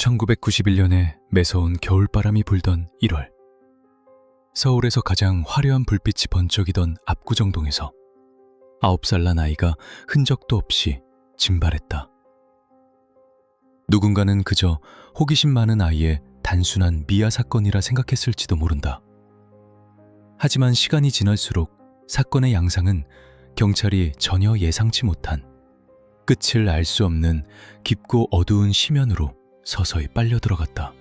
1991년에 매서운 겨울바람이 불던 1월, 서울에서 가장 화려한 불빛이 번쩍이던 압구정동에서 9살 난 아이가 흔적도 없이 증발했다. 누군가는 그저 호기심 많은 아이의 단순한 미아 사건이라 생각했을지도 모른다. 하지만 시간이 지날수록 사건의 양상은 경찰이 전혀 예상치 못한, 끝을 알 수 없는 깊고 어두운 심연으로 서서히 빨려 들어갔다.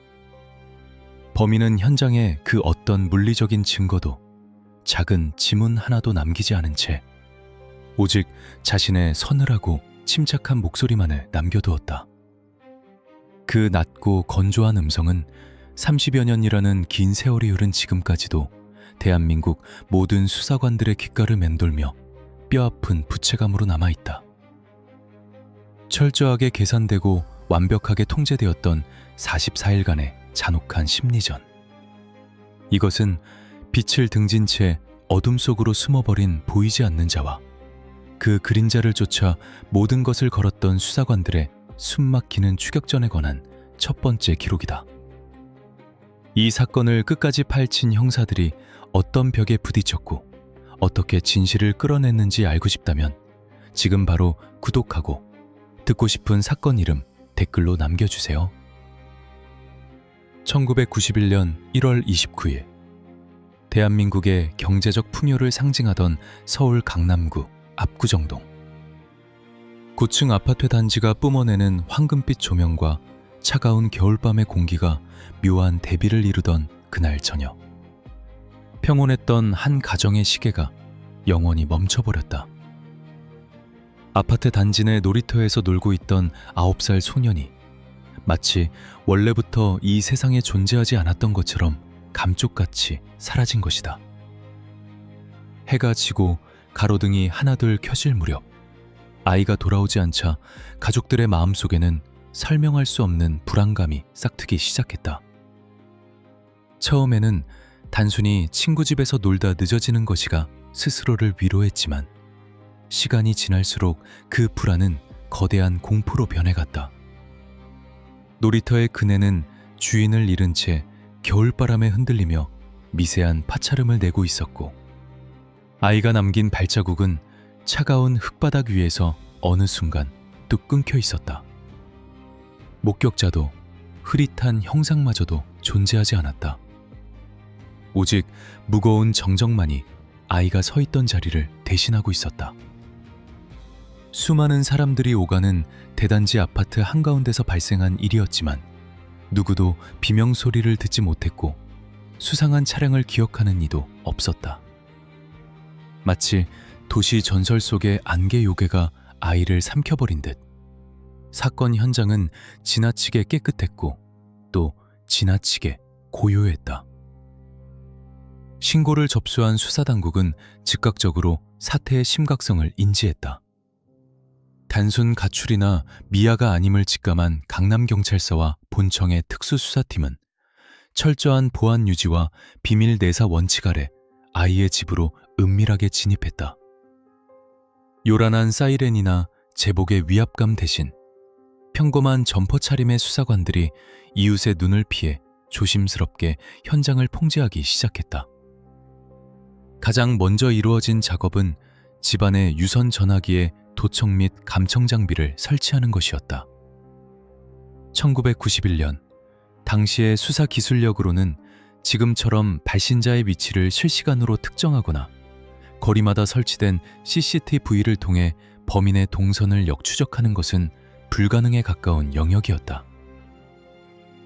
범인은 현장에 그 어떤 물리적인 증거도, 작은 지문 하나도 남기지 않은 채 오직 자신의 서늘하고 침착한 목소리만을 남겨두었다. 그 낮고 건조한 음성은 30여 년이라는 긴 세월이 흐른 지금까지도 대한민국 모든 수사관들의 귓가를 맴돌며 뼈아픈 부채감으로 남아있다. 철저하게 계산되고 완벽하게 통제되었던 44일간의 잔혹한 심리전. 이것은 빛을 등진 채 어둠 속으로 숨어버린 보이지 않는 자와 그 그림자를 쫓아 모든 것을 걸었던 수사관들의 숨막히는 추격전에 관한 첫 번째 기록이다. 이 사건을 끝까지 파헤친 형사들이 어떤 벽에 부딪혔고 어떻게 진실을 끌어냈는지 알고 싶다면 지금 바로 구독하고 듣고 싶은 사건 이름 댓글로 남겨주세요. 1991년 1월 29일, 대한민국의 경제적 풍요를 상징하던 서울 강남구 압구정동. 고층 아파트 단지가 뿜어내는 황금빛 조명과 차가운 겨울밤의 공기가 묘한 대비를 이루던 그날 저녁, 평온했던 한 가정의 시계가 영원히 멈춰버렸다. 아파트 단지 내 놀이터에서 놀고 있던 9살 소년이 마치 원래부터 이 세상에 존재하지 않았던 것처럼 감쪽같이 사라진 것이다. 해가 지고 가로등이 하나둘 켜질 무렵, 아이가 돌아오지 않자 가족들의 마음속에는 설명할 수 없는 불안감이 싹트기 시작했다. 처음에는 단순히 친구 집에서 놀다 늦어지는 것이가 스스로를 위로했지만 시간이 지날수록 그 불안은 거대한 공포로 변해갔다. 놀이터의 그네는 주인을 잃은 채 겨울바람에 흔들리며 미세한 파차름을 내고 있었고, 아이가 남긴 발자국은 차가운 흙바닥 위에서 어느 순간 뚝 끊겨 있었다. 목격자도 흐릿한 형상마저도 존재하지 않았다. 오직 무거운 정적만이 아이가 서 있던 자리를 대신하고 있었다. 수많은 사람들이 오가는 대단지 아파트 한가운데서 발생한 일이었지만 누구도 비명소리를 듣지 못했고 수상한 차량을 기억하는 이도 없었다. 마치 도시 전설 속의 안개 요괴가 아이를 삼켜버린 듯 사건 현장은 지나치게 깨끗했고 또 지나치게 고요했다. 신고를 접수한 수사당국은 즉각적으로 사태의 심각성을 인지했다. 단순 가출이나 미아가 아님을 직감한 강남경찰서와 본청의 특수수사팀은 철저한 보안 유지와 비밀 내사 원칙 아래 아이의 집으로 은밀하게 진입했다. 요란한 사이렌이나 제복의 위압감 대신 평범한 점퍼 차림의 수사관들이 이웃의 눈을 피해 조심스럽게 현장을 통제하기 시작했다. 가장 먼저 이루어진 작업은 집안의 유선 전화기에 도청 및 감청 장비를 설치하는 것이었다. 1991년, 당시의 수사 기술력으로는 지금처럼 발신자의 위치를 실시간으로 특정하거나 거리마다 설치된 CCTV를 통해 범인의 동선을 역추적하는 것은 불가능에 가까운 영역이었다.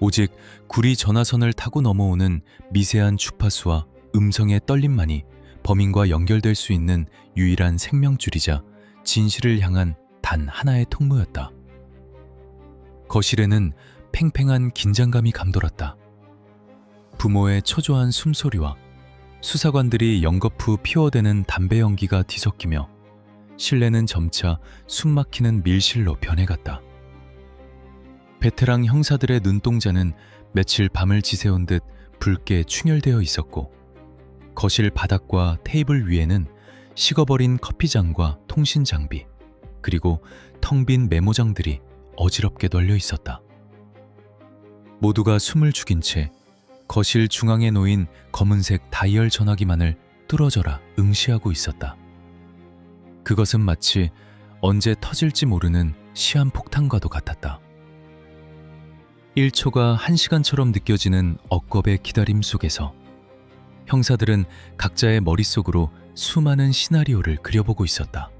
오직 구리 전화선을 타고 넘어오는 미세한 주파수와 음성의 떨림만이 범인과 연결될 수 있는 유일한 생명줄이자 진실을 향한 단 하나의 통로였다. 거실에는 팽팽한 긴장감이 감돌았다. 부모의 초조한 숨소리와 수사관들이 연거푸 피워대는 담배 연기가 뒤섞이며 실내는 점차 숨막히는 밀실로 변해갔다. 베테랑 형사들의 눈동자는 며칠 밤을 지새운 듯 붉게 충혈되어 있었고, 거실 바닥과 테이블 위에는 식어버린 커피잔과 통신 장비, 그리고 텅 빈 메모장들이 어지럽게 널려 있었다. 모두가 숨을 죽인 채 거실 중앙에 놓인 검은색 다이얼 전화기만을 뚫어져라 응시하고 있었다. 그것은 마치 언제 터질지 모르는 시한폭탄과도 같았다. 1초가 1시간처럼 느껴지는 억겁의 기다림 속에서 형사들은 각자의 머릿속으로 수많은 시나리오를 그려보고 있었다.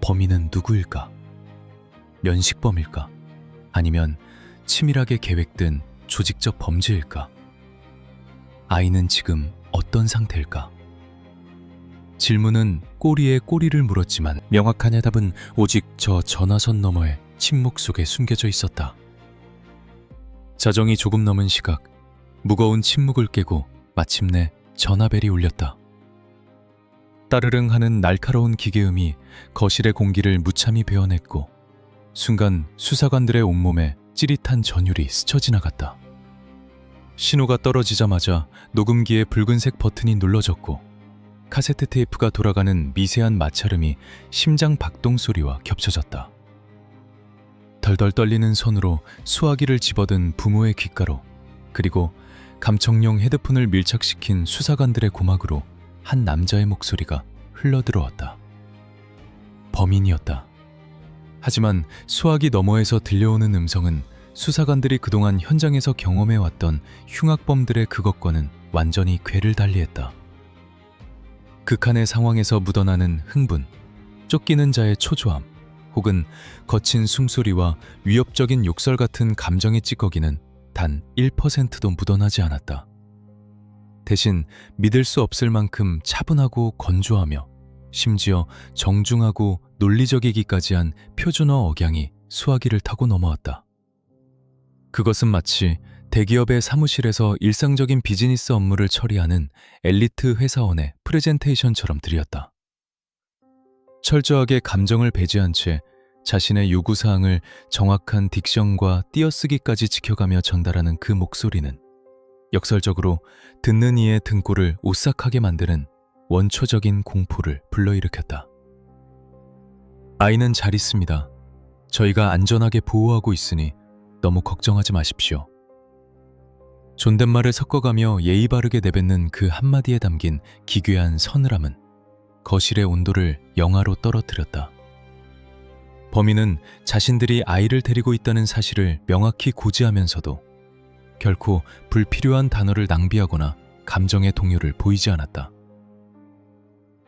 범인은 누구일까? 면식범일까? 아니면 치밀하게 계획된 조직적 범죄일까? 아이는 지금 어떤 상태일까? 질문은 꼬리에 꼬리를 물었지만 명확한 해답은 오직 저 전화선 너머의 침묵 속에 숨겨져 있었다. 자정이 조금 넘은 시각, 무거운 침묵을 깨고 마침내 전화벨이 울렸다. 따르릉 하는 날카로운 기계음이 거실의 공기를 무참히 베어냈고 순간 수사관들의 온몸에 찌릿한 전율이 스쳐 지나갔다. 신호가 떨어지자마자 녹음기의 붉은색 버튼이 눌러졌고 카세트 테이프가 돌아가는 미세한 마찰음이 심장 박동 소리와 겹쳐졌다. 덜덜 떨리는 손으로 수화기를 집어든 부모의 귓가로, 그리고 감청용 헤드폰을 밀착시킨 수사관들의 고막으로 한 남자의 목소리가 흘러들어왔다. 범인이었다. 하지만 수화기 너머에서 들려오는 음성은 수사관들이 그동안 현장에서 경험해왔던 흉악범들의 그것과는 완전히 궤를 달리했다. 극한의 상황에서 묻어나는 흥분, 쫓기는 자의 초조함, 혹은 거친 숨소리와 위협적인 욕설 같은 감정의 찌꺼기는 단 1%도 묻어나지 않았다. 대신 믿을 수 없을 만큼 차분하고 건조하며 심지어 정중하고 논리적이기까지 한 표준어 억양이 수화기를 타고 넘어왔다. 그것은 마치 대기업의 사무실에서 일상적인 비즈니스 업무를 처리하는 엘리트 회사원의 프레젠테이션처럼 들렸다. 철저하게 감정을 배제한 채 자신의 요구사항을 정확한 딕션과 띄어쓰기까지 지켜가며 전달하는 그 목소리는 역설적으로 듣는 이의 등골을 오싹하게 만드는 원초적인 공포를 불러일으켰다. 아이는 잘 있습니다. 저희가 안전하게 보호하고 있으니 너무 걱정하지 마십시오. 존댓말을 섞어가며 예의 바르게 내뱉는 그 한마디에 담긴 기괴한 서늘함은 거실의 온도를 영하로 떨어뜨렸다. 범인은 자신들이 아이를 데리고 있다는 사실을 명확히 고지하면서도 결코 불필요한 단어를 낭비하거나 감정의 동요를 보이지 않았다.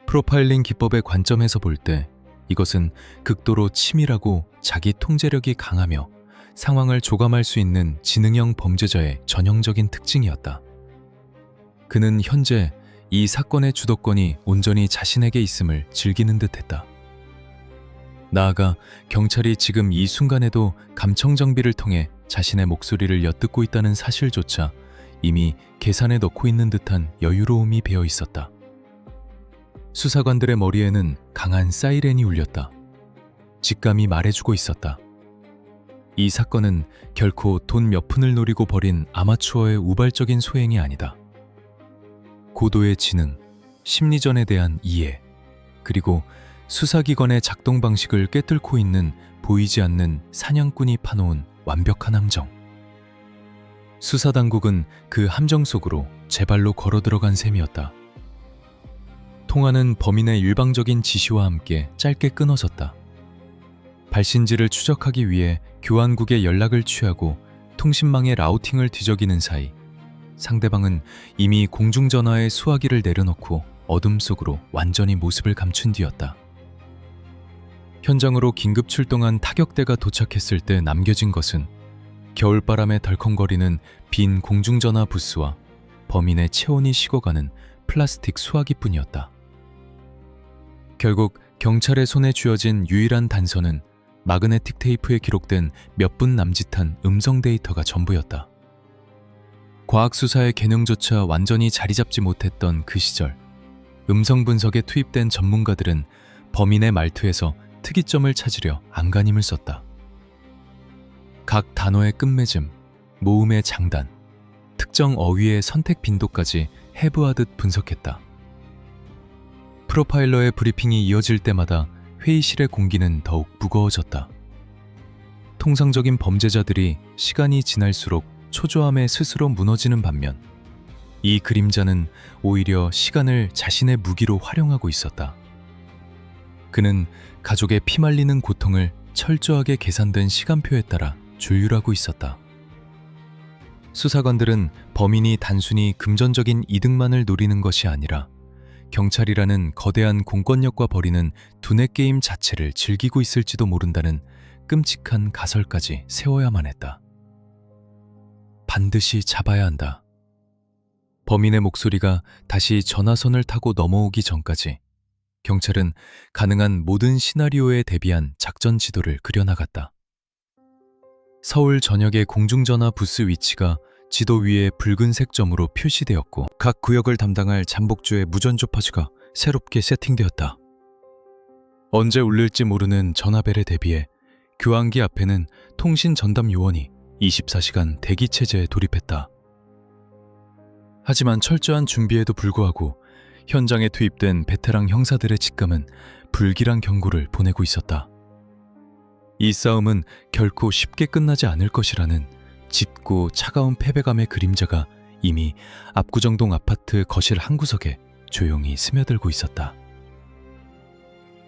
프로파일링 기법의 관점에서 볼 때 이것은 극도로 치밀하고 자기 통제력이 강하며 상황을 조감할 수 있는 지능형 범죄자의 전형적인 특징이었다. 그는 현재 이 사건의 주도권이 온전히 자신에게 있음을 즐기는 듯했다. 나아가 경찰이 지금 이 순간에도 감청 정비를 통해 자신의 목소리를 엿듣고 있다는 사실조차 이미 계산에 넣고 있는 듯한 여유로움이 배어 있었다. 수사관들의 머리에는 강한 사이렌이 울렸다. 직감이 말해주고 있었다. 이 사건은 결코 돈 몇 푼을 노리고 벌인 아마추어의 우발적인 소행이 아니다. 고도의 지능, 심리전에 대한 이해, 그리고 수사기관의 작동 방식을 꿰뚫고 있는 보이지 않는 사냥꾼이 파놓은 완벽한 함정. 수사당국은 그 함정 속으로 제 발로 걸어 들어간 셈이었다. 통화는 범인의 일방적인 지시와 함께 짧게 끊어졌다. 발신지를 추적하기 위해 교환국에 연락을 취하고 통신망의 라우팅을 뒤적이는 사이 상대방은 이미 공중전화에 수화기를 내려놓고 어둠 속으로 완전히 모습을 감춘 뒤였다. 현장으로 긴급 출동한 타격대가 도착했을 때 남겨진 것은 겨울바람에 덜컹거리는 빈 공중전화 부스와 범인의 체온이 식어가는 플라스틱 수화기뿐이었다. 결국 경찰의 손에 쥐어진 유일한 단서는 마그네틱 테이프에 기록된 몇 분 남짓한 음성 데이터가 전부였다. 과학수사의 개념조차 완전히 자리 잡지 못했던 그 시절, 음성 분석에 투입된 전문가들은 범인의 말투에서 특이점을 찾으려 안간힘을 썼다. 각 단어의 끝맺음, 모음의 장단, 특정 어휘의 선택 빈도까지 해부하듯 분석했다. 프로파일러의 브리핑이 이어질 때마다 회의실의 공기는 더욱 무거워졌다. 통상적인 범죄자들이 시간이 지날수록 초조함에 스스로 무너지는 반면 이 그림자는 오히려 시간을 자신의 무기로 활용하고 있었다. 그는 가족의 피말리는 고통을 철저하게 계산된 시간표에 따라 조율하고 있었다. 수사관들은 범인이 단순히 금전적인 이득만을 노리는 것이 아니라 경찰이라는 거대한 공권력과 벌이는 두뇌 게임 자체를 즐기고 있을지도 모른다는 끔찍한 가설까지 세워야만 했다. 반드시 잡아야 한다. 범인의 목소리가 다시 전화선을 타고 넘어오기 전까지 경찰은 가능한 모든 시나리오에 대비한 작전 지도를 그려나갔다. 서울 전역의 공중전화 부스 위치가 지도 위에 붉은색 점으로 표시되었고 각 구역을 담당할 잠복주의 무전조파수가 새롭게 세팅되었다. 언제 울릴지 모르는 전화벨에 대비해 교환기 앞에는 통신 전담 요원이 24시간 대기체제에 돌입했다. 하지만 철저한 준비에도 불구하고 현장에 투입된 베테랑 형사들의 직감은 불길한 경고를 보내고 있었다. 이 싸움은 결코 쉽게 끝나지 않을 것이라는 짙고 차가운 패배감의 그림자가 이미 압구정동 아파트 거실 한구석에 조용히 스며들고 있었다.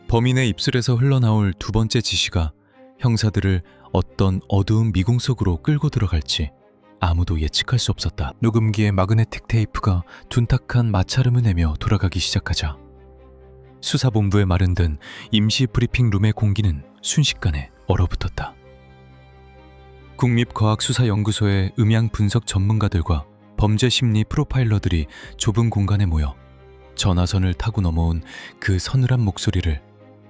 범인의 입술에서 흘러나올 두 번째 지시가 형사들을 어떤 어두운 미궁 속으로 끌고 들어갈지 아무도 예측할 수 없었다. 녹음기의 마그네틱 테이프가 둔탁한 마찰음을 내며 돌아가기 시작하자 수사본부에 마련된 임시 브리핑룸의 공기는 순식간에 얼어붙었다. 국립과학수사연구소의 음향 분석 전문가들과 범죄심리 프로파일러들이 좁은 공간에 모여 전화선을 타고 넘어온 그 서늘한 목소리를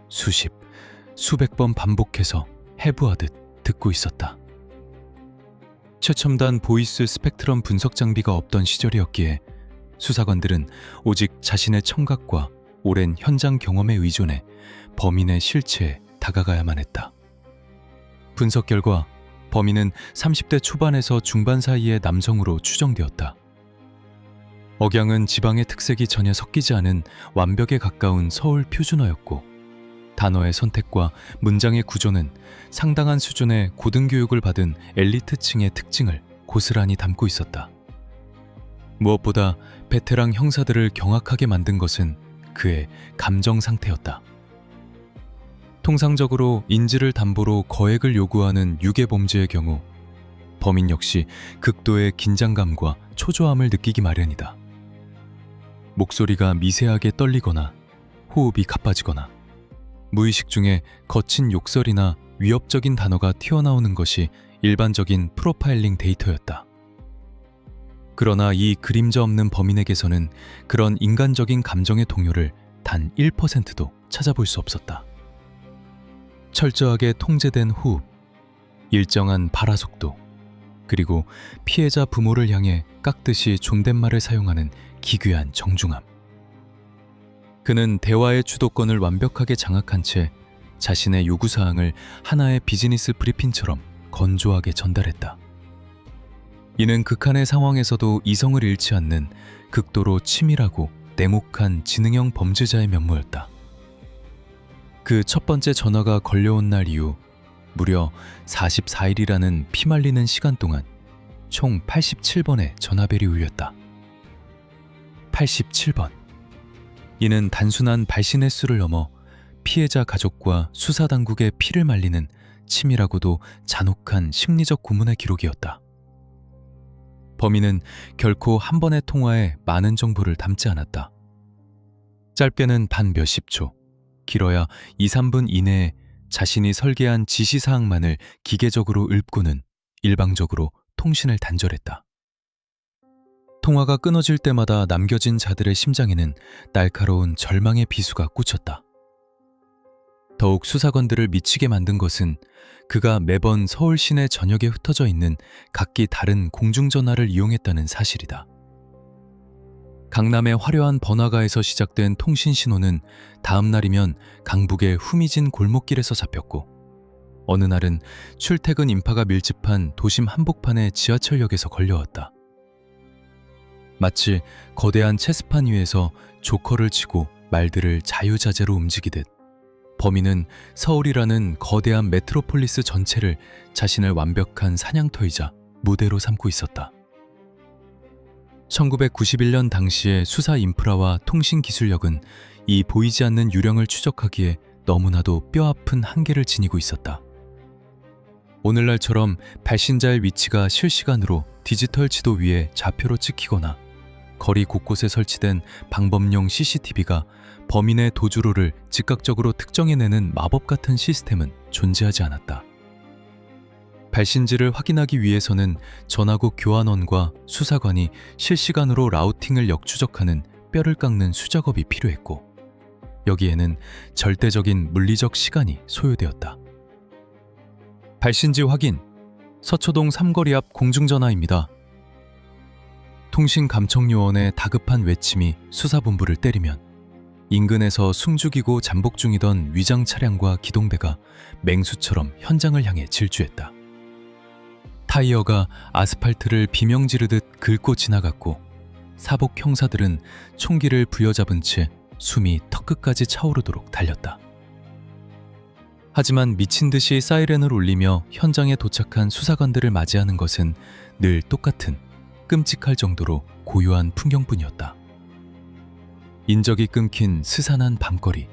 수백 번 반복해서 해부하듯 듣고 있었다. 최첨단 보이스 스펙트럼 분석 장비가 없던 시절이었기에 수사관들은 오직 자신의 청각과 오랜 현장 경험에 의존해 범인의 실체에 다가가야만 했다. 분석 결과 범인은 30대 초반에서 중반 사이의 남성으로 추정되었다. 억양은 지방의 특색이 전혀 섞이지 않은 완벽에 가까운 서울 표준어였고 단어의 선택과 문장의 구조는 상당한 수준의 고등교육을 받은 엘리트층의 특징을 고스란히 담고 있었다. 무엇보다 베테랑 형사들을 경악하게 만든 것은 그의 감정 상태였다. 통상적으로 인질을 담보로 거액을 요구하는 유괴 범죄의 경우 범인 역시 극도의 긴장감과 초조함을 느끼기 마련이다. 목소리가 미세하게 떨리거나 호흡이 가빠지거나 무의식 중에 거친 욕설이나 위협적인 단어가 튀어나오는 것이 일반적인 프로파일링 데이터였다. 그러나 이 그림자 없는 범인에게서는 그런 인간적인 감정의 동요를 단 1%도 찾아볼 수 없었다. 철저하게 통제된 호흡, 일정한 발화 속도, 그리고 피해자 부모를 향해 깍듯이 존댓말을 사용하는 기괴한 정중함. 그는 대화의 주도권을 완벽하게 장악한 채 자신의 요구사항을 하나의 비즈니스 브리핑처럼 건조하게 전달했다. 이는 극한의 상황에서도 이성을 잃지 않는 극도로 치밀하고 냉혹한 지능형 범죄자의 면모였다. 그 첫 번째 전화가 걸려온 날 이후 무려 44일이라는 피말리는 시간 동안 총 87번의 전화벨이 울렸다. 87번. 이는 단순한 발신의 수를 넘어 피해자 가족과 수사당국의 피를 말리는 치밀하고도 잔혹한 심리적 고문의 기록이었다. 범인은 결코 한 번의 통화에 많은 정보를 담지 않았다. 짧게는 단 몇십 초, 길어야 2, 3분 이내에 자신이 설계한 지시사항만을 기계적으로 읊고는 일방적으로 통신을 단절했다. 통화가 끊어질 때마다 남겨진 자들의 심장에는 날카로운 절망의 비수가 꽂혔다. 더욱 수사관들을 미치게 만든 것은 그가 매번 서울 시내 전역에 흩어져 있는 각기 다른 공중전화를 이용했다는 사실이다. 강남의 화려한 번화가에서 시작된 통신 신호는 다음 날이면 강북의 후미진 골목길에서 잡혔고 어느 날은 출퇴근 인파가 밀집한 도심 한복판의 지하철역에서 걸려왔다. 마치 거대한 체스판 위에서 조커를 치고 말들을 자유자재로 움직이듯 범인은 서울이라는 거대한 메트로폴리스 전체를 자신의 완벽한 사냥터이자 무대로 삼고 있었다. 1991년 당시의 수사 인프라와 통신 기술력은 이 보이지 않는 유령을 추적하기에 너무나도 뼈아픈 한계를 지니고 있었다. 오늘날처럼 발신자의 위치가 실시간으로 디지털 지도 위에 좌표로 찍히거나 거리 곳곳에 설치된 방범용 CCTV가 범인의 도주로를 즉각적으로 특정해내는 마법 같은 시스템은 존재하지 않았다. 발신지를 확인하기 위해서는 전화국 교환원과 수사관이 실시간으로 라우팅을 역추적하는 뼈를 깎는 수작업이 필요했고, 여기에는 절대적인 물리적 시간이 소요되었다. 발신지 확인, 서초동 삼거리 앞 공중전화입니다. 통신감청요원의 다급한 외침이 수사본부를 때리면 인근에서 숨죽이고 잠복 중이던 위장 차량과 기동대가 맹수처럼 현장을 향해 질주했다. 타이어가 아스팔트를 비명 지르듯 긁고 지나갔고 사복 형사들은 총기를 부여잡은 채 숨이 턱끝까지 차오르도록 달렸다. 하지만 미친 듯이 사이렌을 울리며 현장에 도착한 수사관들을 맞이하는 것은 늘 똑같은 끔찍할 정도로 고요한 풍경뿐이었다. 인적이 끊긴 스산한 밤거리,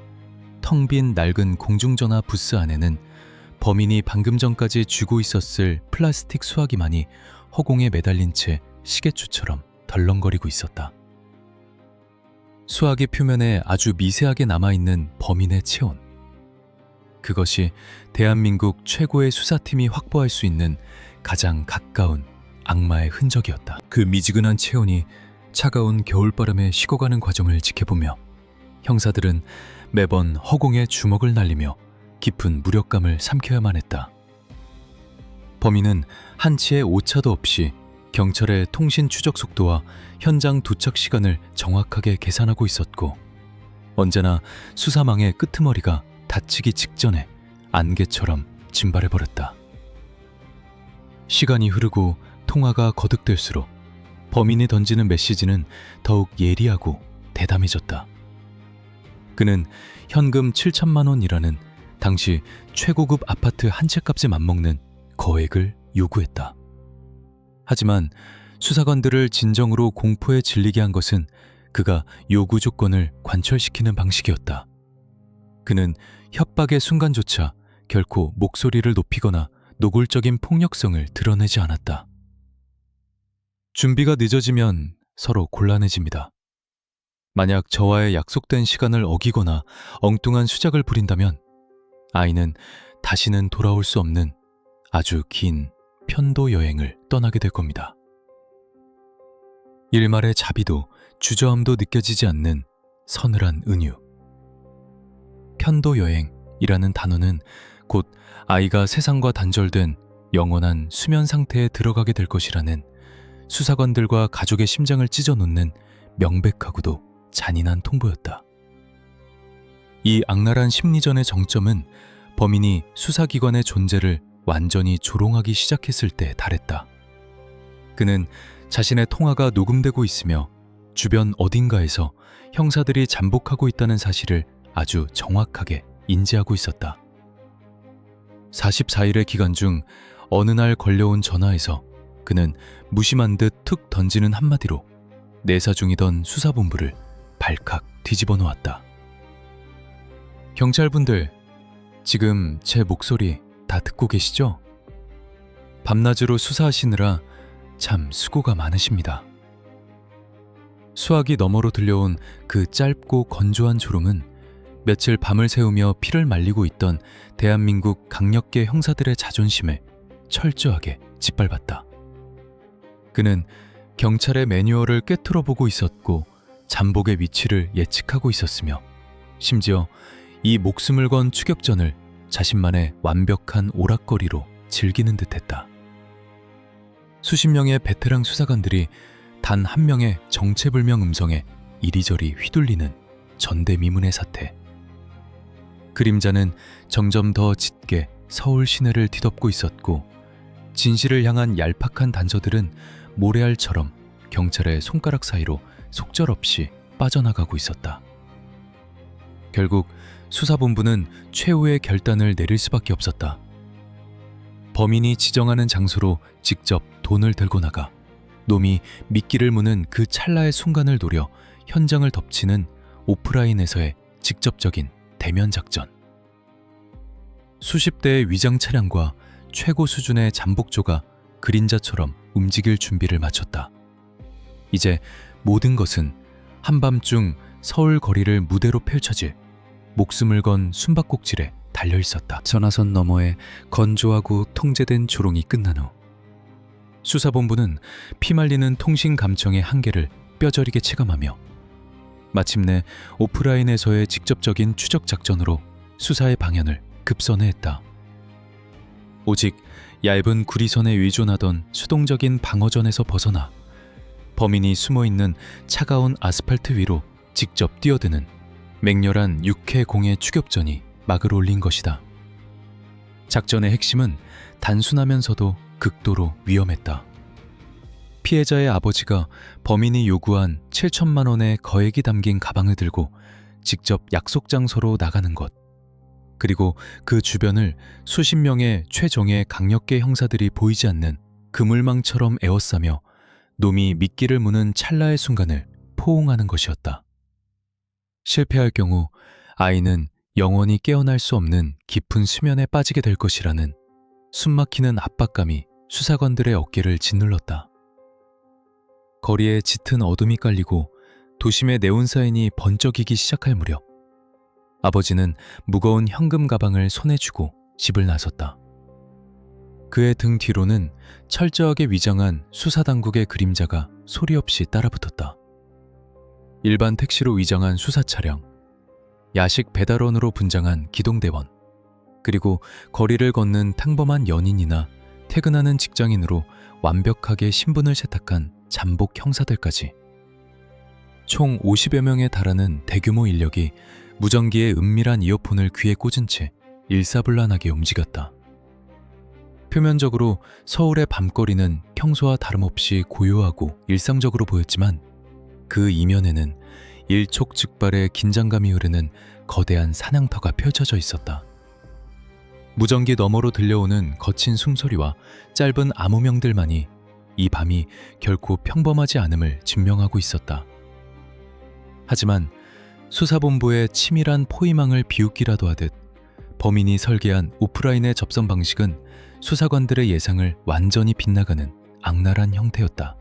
텅 빈 낡은 공중전화 부스 안에는 범인이 방금 전까지 쥐고 있었을 플라스틱 수화기만이 허공에 매달린 채 시계추처럼 덜렁거리고 있었다. 수화기 표면에 아주 미세하게 남아있는 범인의 체온. 그것이 대한민국 최고의 수사팀이 확보할 수 있는 가장 가까운 악마의 흔적이었다. 그 미지근한 체온이 차가운 겨울바람에 식어가는 과정을 지켜보며 형사들은 매번 허공에 주먹을 날리며 깊은 무력감을 삼켜야만 했다. 범인은 한치의 오차도 없이 경찰의 통신 추적 속도와 현장 도착 시간을 정확하게 계산하고 있었고, 언제나 수사망의 끄트머리가 닫히기 직전에 안개처럼 진발해버렸다. 시간이 흐르고 통화가 거듭될수록 범인이 던지는 메시지는 더욱 예리하고 대담해졌다. 그는 현금 7천만 원이라는 당시 최고급 아파트 한 채 값에 맞먹는 거액을 요구했다. 하지만 수사관들을 진정으로 공포에 질리게 한 것은 그가 요구 조건을 관철시키는 방식이었다. 그는 협박의 순간조차 결코 목소리를 높이거나 노골적인 폭력성을 드러내지 않았다. 준비가 늦어지면 서로 곤란해집니다. 만약 저와의 약속된 시간을 어기거나 엉뚱한 수작을 부린다면 아이는 다시는 돌아올 수 없는 아주 긴 편도 여행을 떠나게 될 겁니다. 일말의 자비도 주저함도 느껴지지 않는 서늘한 은유. 편도 여행이라는 단어는 곧 아이가 세상과 단절된 영원한 수면 상태에 들어가게 될 것이라는 수사관들과 가족의 심장을 찢어놓는 명백하고도 잔인한 통보였다. 이 악랄한 심리전의 정점은 범인이 수사기관의 존재를 완전히 조롱하기 시작했을 때 달했다. 그는 자신의 통화가 녹음되고 있으며 주변 어딘가에서 형사들이 잠복하고 있다는 사실을 아주 정확하게 인지하고 있었다. 44일의 기간 중 어느 날 걸려온 전화에서 그는 무심한 듯 툭 던지는 한마디로 내사 중이던 수사본부를 발칵 뒤집어 놓았다. 경찰분들, 지금 제 목소리 다 듣고 계시죠? 밤낮으로 수사하시느라 참 수고가 많으십니다. 수화기 너머로 들려온 그 짧고 건조한 조롱은 며칠 밤을 새우며 피를 말리고 있던 대한민국 강력계 형사들의 자존심에 철저하게 짓밟았다. 그는 경찰의 매뉴얼을 꿰뚫어 보고 있었고 잠복의 위치를 예측하고 있었으며 심지어 이 목숨을 건 추격전을 자신만의 완벽한 오락거리로 즐기는 듯했다. 수십 명의 베테랑 수사관들이 단 한 명의 정체불명 음성에 이리저리 휘둘리는 전대미문의 사태. 그림자는 점점 더 짙게 서울 시내를 뒤덮고 있었고 진실을 향한 얄팍한 단서들은 모래알처럼 경찰의 손가락 사이로 속절없이 빠져나가고 있었다. 결국 수사본부는 최후의 결단을 내릴 수밖에 없었다. 범인이 지정하는 장소로 직접 돈을 들고 나가 놈이 미끼를 무는 그 찰나의 순간을 노려 현장을 덮치는 오프라인에서의 직접적인 대면 작전. 수십 대의 위장 차량과 최고 수준의 잠복조가 그림자처럼 움직일 준비를 마쳤다. 이제 모든 것은 한밤중 서울 거리를 무대로 펼쳐질 목숨을 건 숨바꼭질에 달려 있었다. 전화선 너머에 건조하고 통제된 조롱이 끝난 후 수사본부는 피말리는 통신 감청의 한계를 뼈저리게 체감하며 마침내 오프라인에서의 직접적인 추적 작전으로 수사의 방향을 급선회했다. 오직 얇은 구리선에 의존하던 수동적인 방어전에서 벗어나 범인이 숨어있는 차가운 아스팔트 위로 직접 뛰어드는 맹렬한 육해공의 추격전이 막을 올린 것이다. 작전의 핵심은 단순하면서도 극도로 위험했다. 피해자의 아버지가 범인이 요구한 7천만 원의 거액이 담긴 가방을 들고 직접 약속 장소로 나가는 것, 그리고 그 주변을 수십 명의 최정예 강력계 형사들이 보이지 않는 그물망처럼 에워싸며 놈이 미끼를 무는 찰나의 순간을 포옹하는 것이었다. 실패할 경우 아이는 영원히 깨어날 수 없는 깊은 수면에 빠지게 될 것이라는 숨막히는 압박감이 수사관들의 어깨를 짓눌렀다. 거리에 짙은 어둠이 깔리고 도심의 네온사인이 번쩍이기 시작할 무렵 아버지는 무거운 현금 가방을 손에 쥐고 집을 나섰다. 그의 등 뒤로는 철저하게 위장한 수사당국의 그림자가 소리 없이 따라붙었다. 일반 택시로 위장한 수사 차량, 야식 배달원으로 분장한 기동대원, 그리고 거리를 걷는 평범한 연인이나 퇴근하는 직장인으로 완벽하게 신분을 세탁한 잠복 형사들까지 총 50여 명에 달하는 대규모 인력이 무전기의 은밀한 이어폰을 귀에 꽂은 채 일사불란하게 움직였다. 표면적으로 서울의 밤거리는 평소와 다름없이 고요하고 일상적으로 보였지만 그 이면에는 일촉즉발의 긴장감이 흐르는 거대한 사냥터가 펼쳐져 있었다. 무전기 너머로 들려오는 거친 숨소리와 짧은 암호명들만이 이 밤이 결코 평범하지 않음을 증명하고 있었다. 하지만 수사본부의 치밀한 포위망을 비웃기라도 하듯 범인이 설계한 오프라인의 접선 방식은 수사관들의 예상을 완전히 빗나가는 악랄한 형태였다.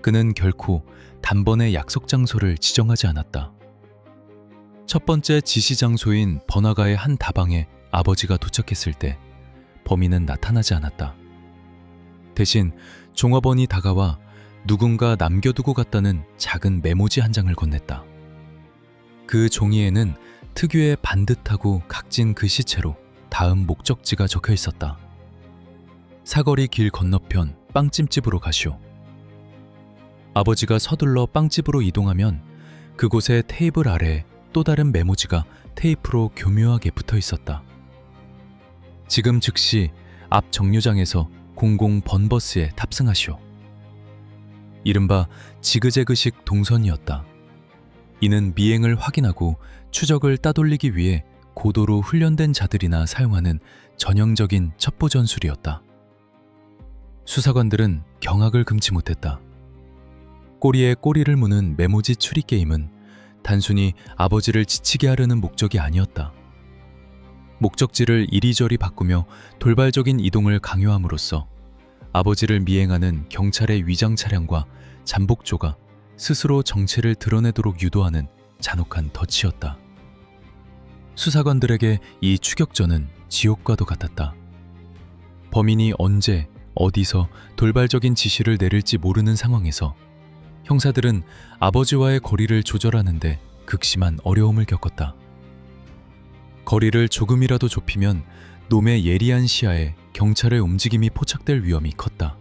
그는 결코 단번에 약속 장소를 지정하지 않았다. 첫 번째 지시 장소인 번화가의 한 다방에 아버지가 도착했을 때 범인은 나타나지 않았다. 대신 종업원이 다가와 누군가 남겨두고 갔다는 작은 메모지 한 장을 건넸다. 그 종이에는 특유의 반듯하고 각진 글씨체로 다음 목적지가 적혀 있었다. 사거리 길 건너편 빵찜집으로 가시오. 아버지가 서둘러 빵집으로 이동하면 그곳의 테이블 아래에 또 다른 메모지가 테이프로 교묘하게 붙어 있었다. 지금 즉시 앞 정류장에서 00 번버스에 탑승하시오. 이른바 지그재그식 동선이었다. 이는 미행을 확인하고 추적을 따돌리기 위해 고도로 훈련된 자들이나 사용하는 전형적인 첩보 전술이었다. 수사관들은 경악을 금치 못했다. 꼬리에 꼬리를 무는 메모지 추리 게임은 단순히 아버지를 지치게 하려는 목적이 아니었다. 목적지를 이리저리 바꾸며 돌발적인 이동을 강요함으로써 아버지를 미행하는 경찰의 위장 차량과 잠복조가 스스로 정체를 드러내도록 유도하는 잔혹한 덫이었다. 수사관들에게 이 추격전은 지옥과도 같았다. 범인이 언제, 어디서 돌발적인 지시를 내릴지 모르는 상황에서 형사들은 아버지와의 거리를 조절하는데 극심한 어려움을 겪었다. 거리를 조금이라도 좁히면 놈의 예리한 시야에 경찰의 움직임이 포착될 위험이 컸다.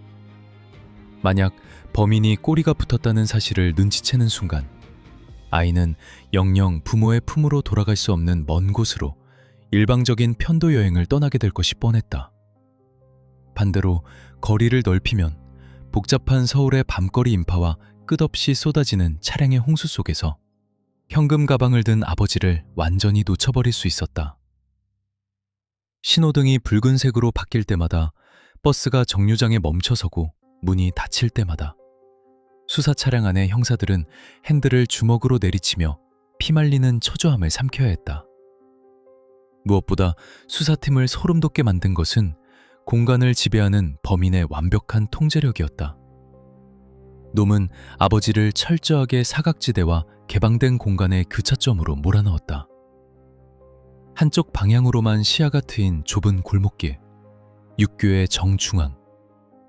만약 범인이 꼬리가 붙었다는 사실을 눈치채는 순간 아이는 영영 부모의 품으로 돌아갈 수 없는 먼 곳으로 일방적인 편도 여행을 떠나게 될 것이 뻔했다. 반대로 거리를 넓히면 복잡한 서울의 밤거리 인파와 끝없이 쏟아지는 차량의 홍수 속에서 현금 가방을 든 아버지를 완전히 놓쳐버릴 수 있었다. 신호등이 붉은색으로 바뀔 때마다, 버스가 정류장에 멈춰서고 문이 닫힐 때마다 수사 차량 안의 형사들은 핸들을 주먹으로 내리치며 피말리는 초조함을 삼켜야 했다. 무엇보다 수사팀을 소름 돋게 만든 것은 공간을 지배하는 범인의 완벽한 통제력이었다. 놈은 아버지를 철저하게 사각지대와 개방된 공간의 교차점으로 몰아넣었다. 한쪽 방향으로만 시야가 트인 좁은 골목길, 육교의 정중앙,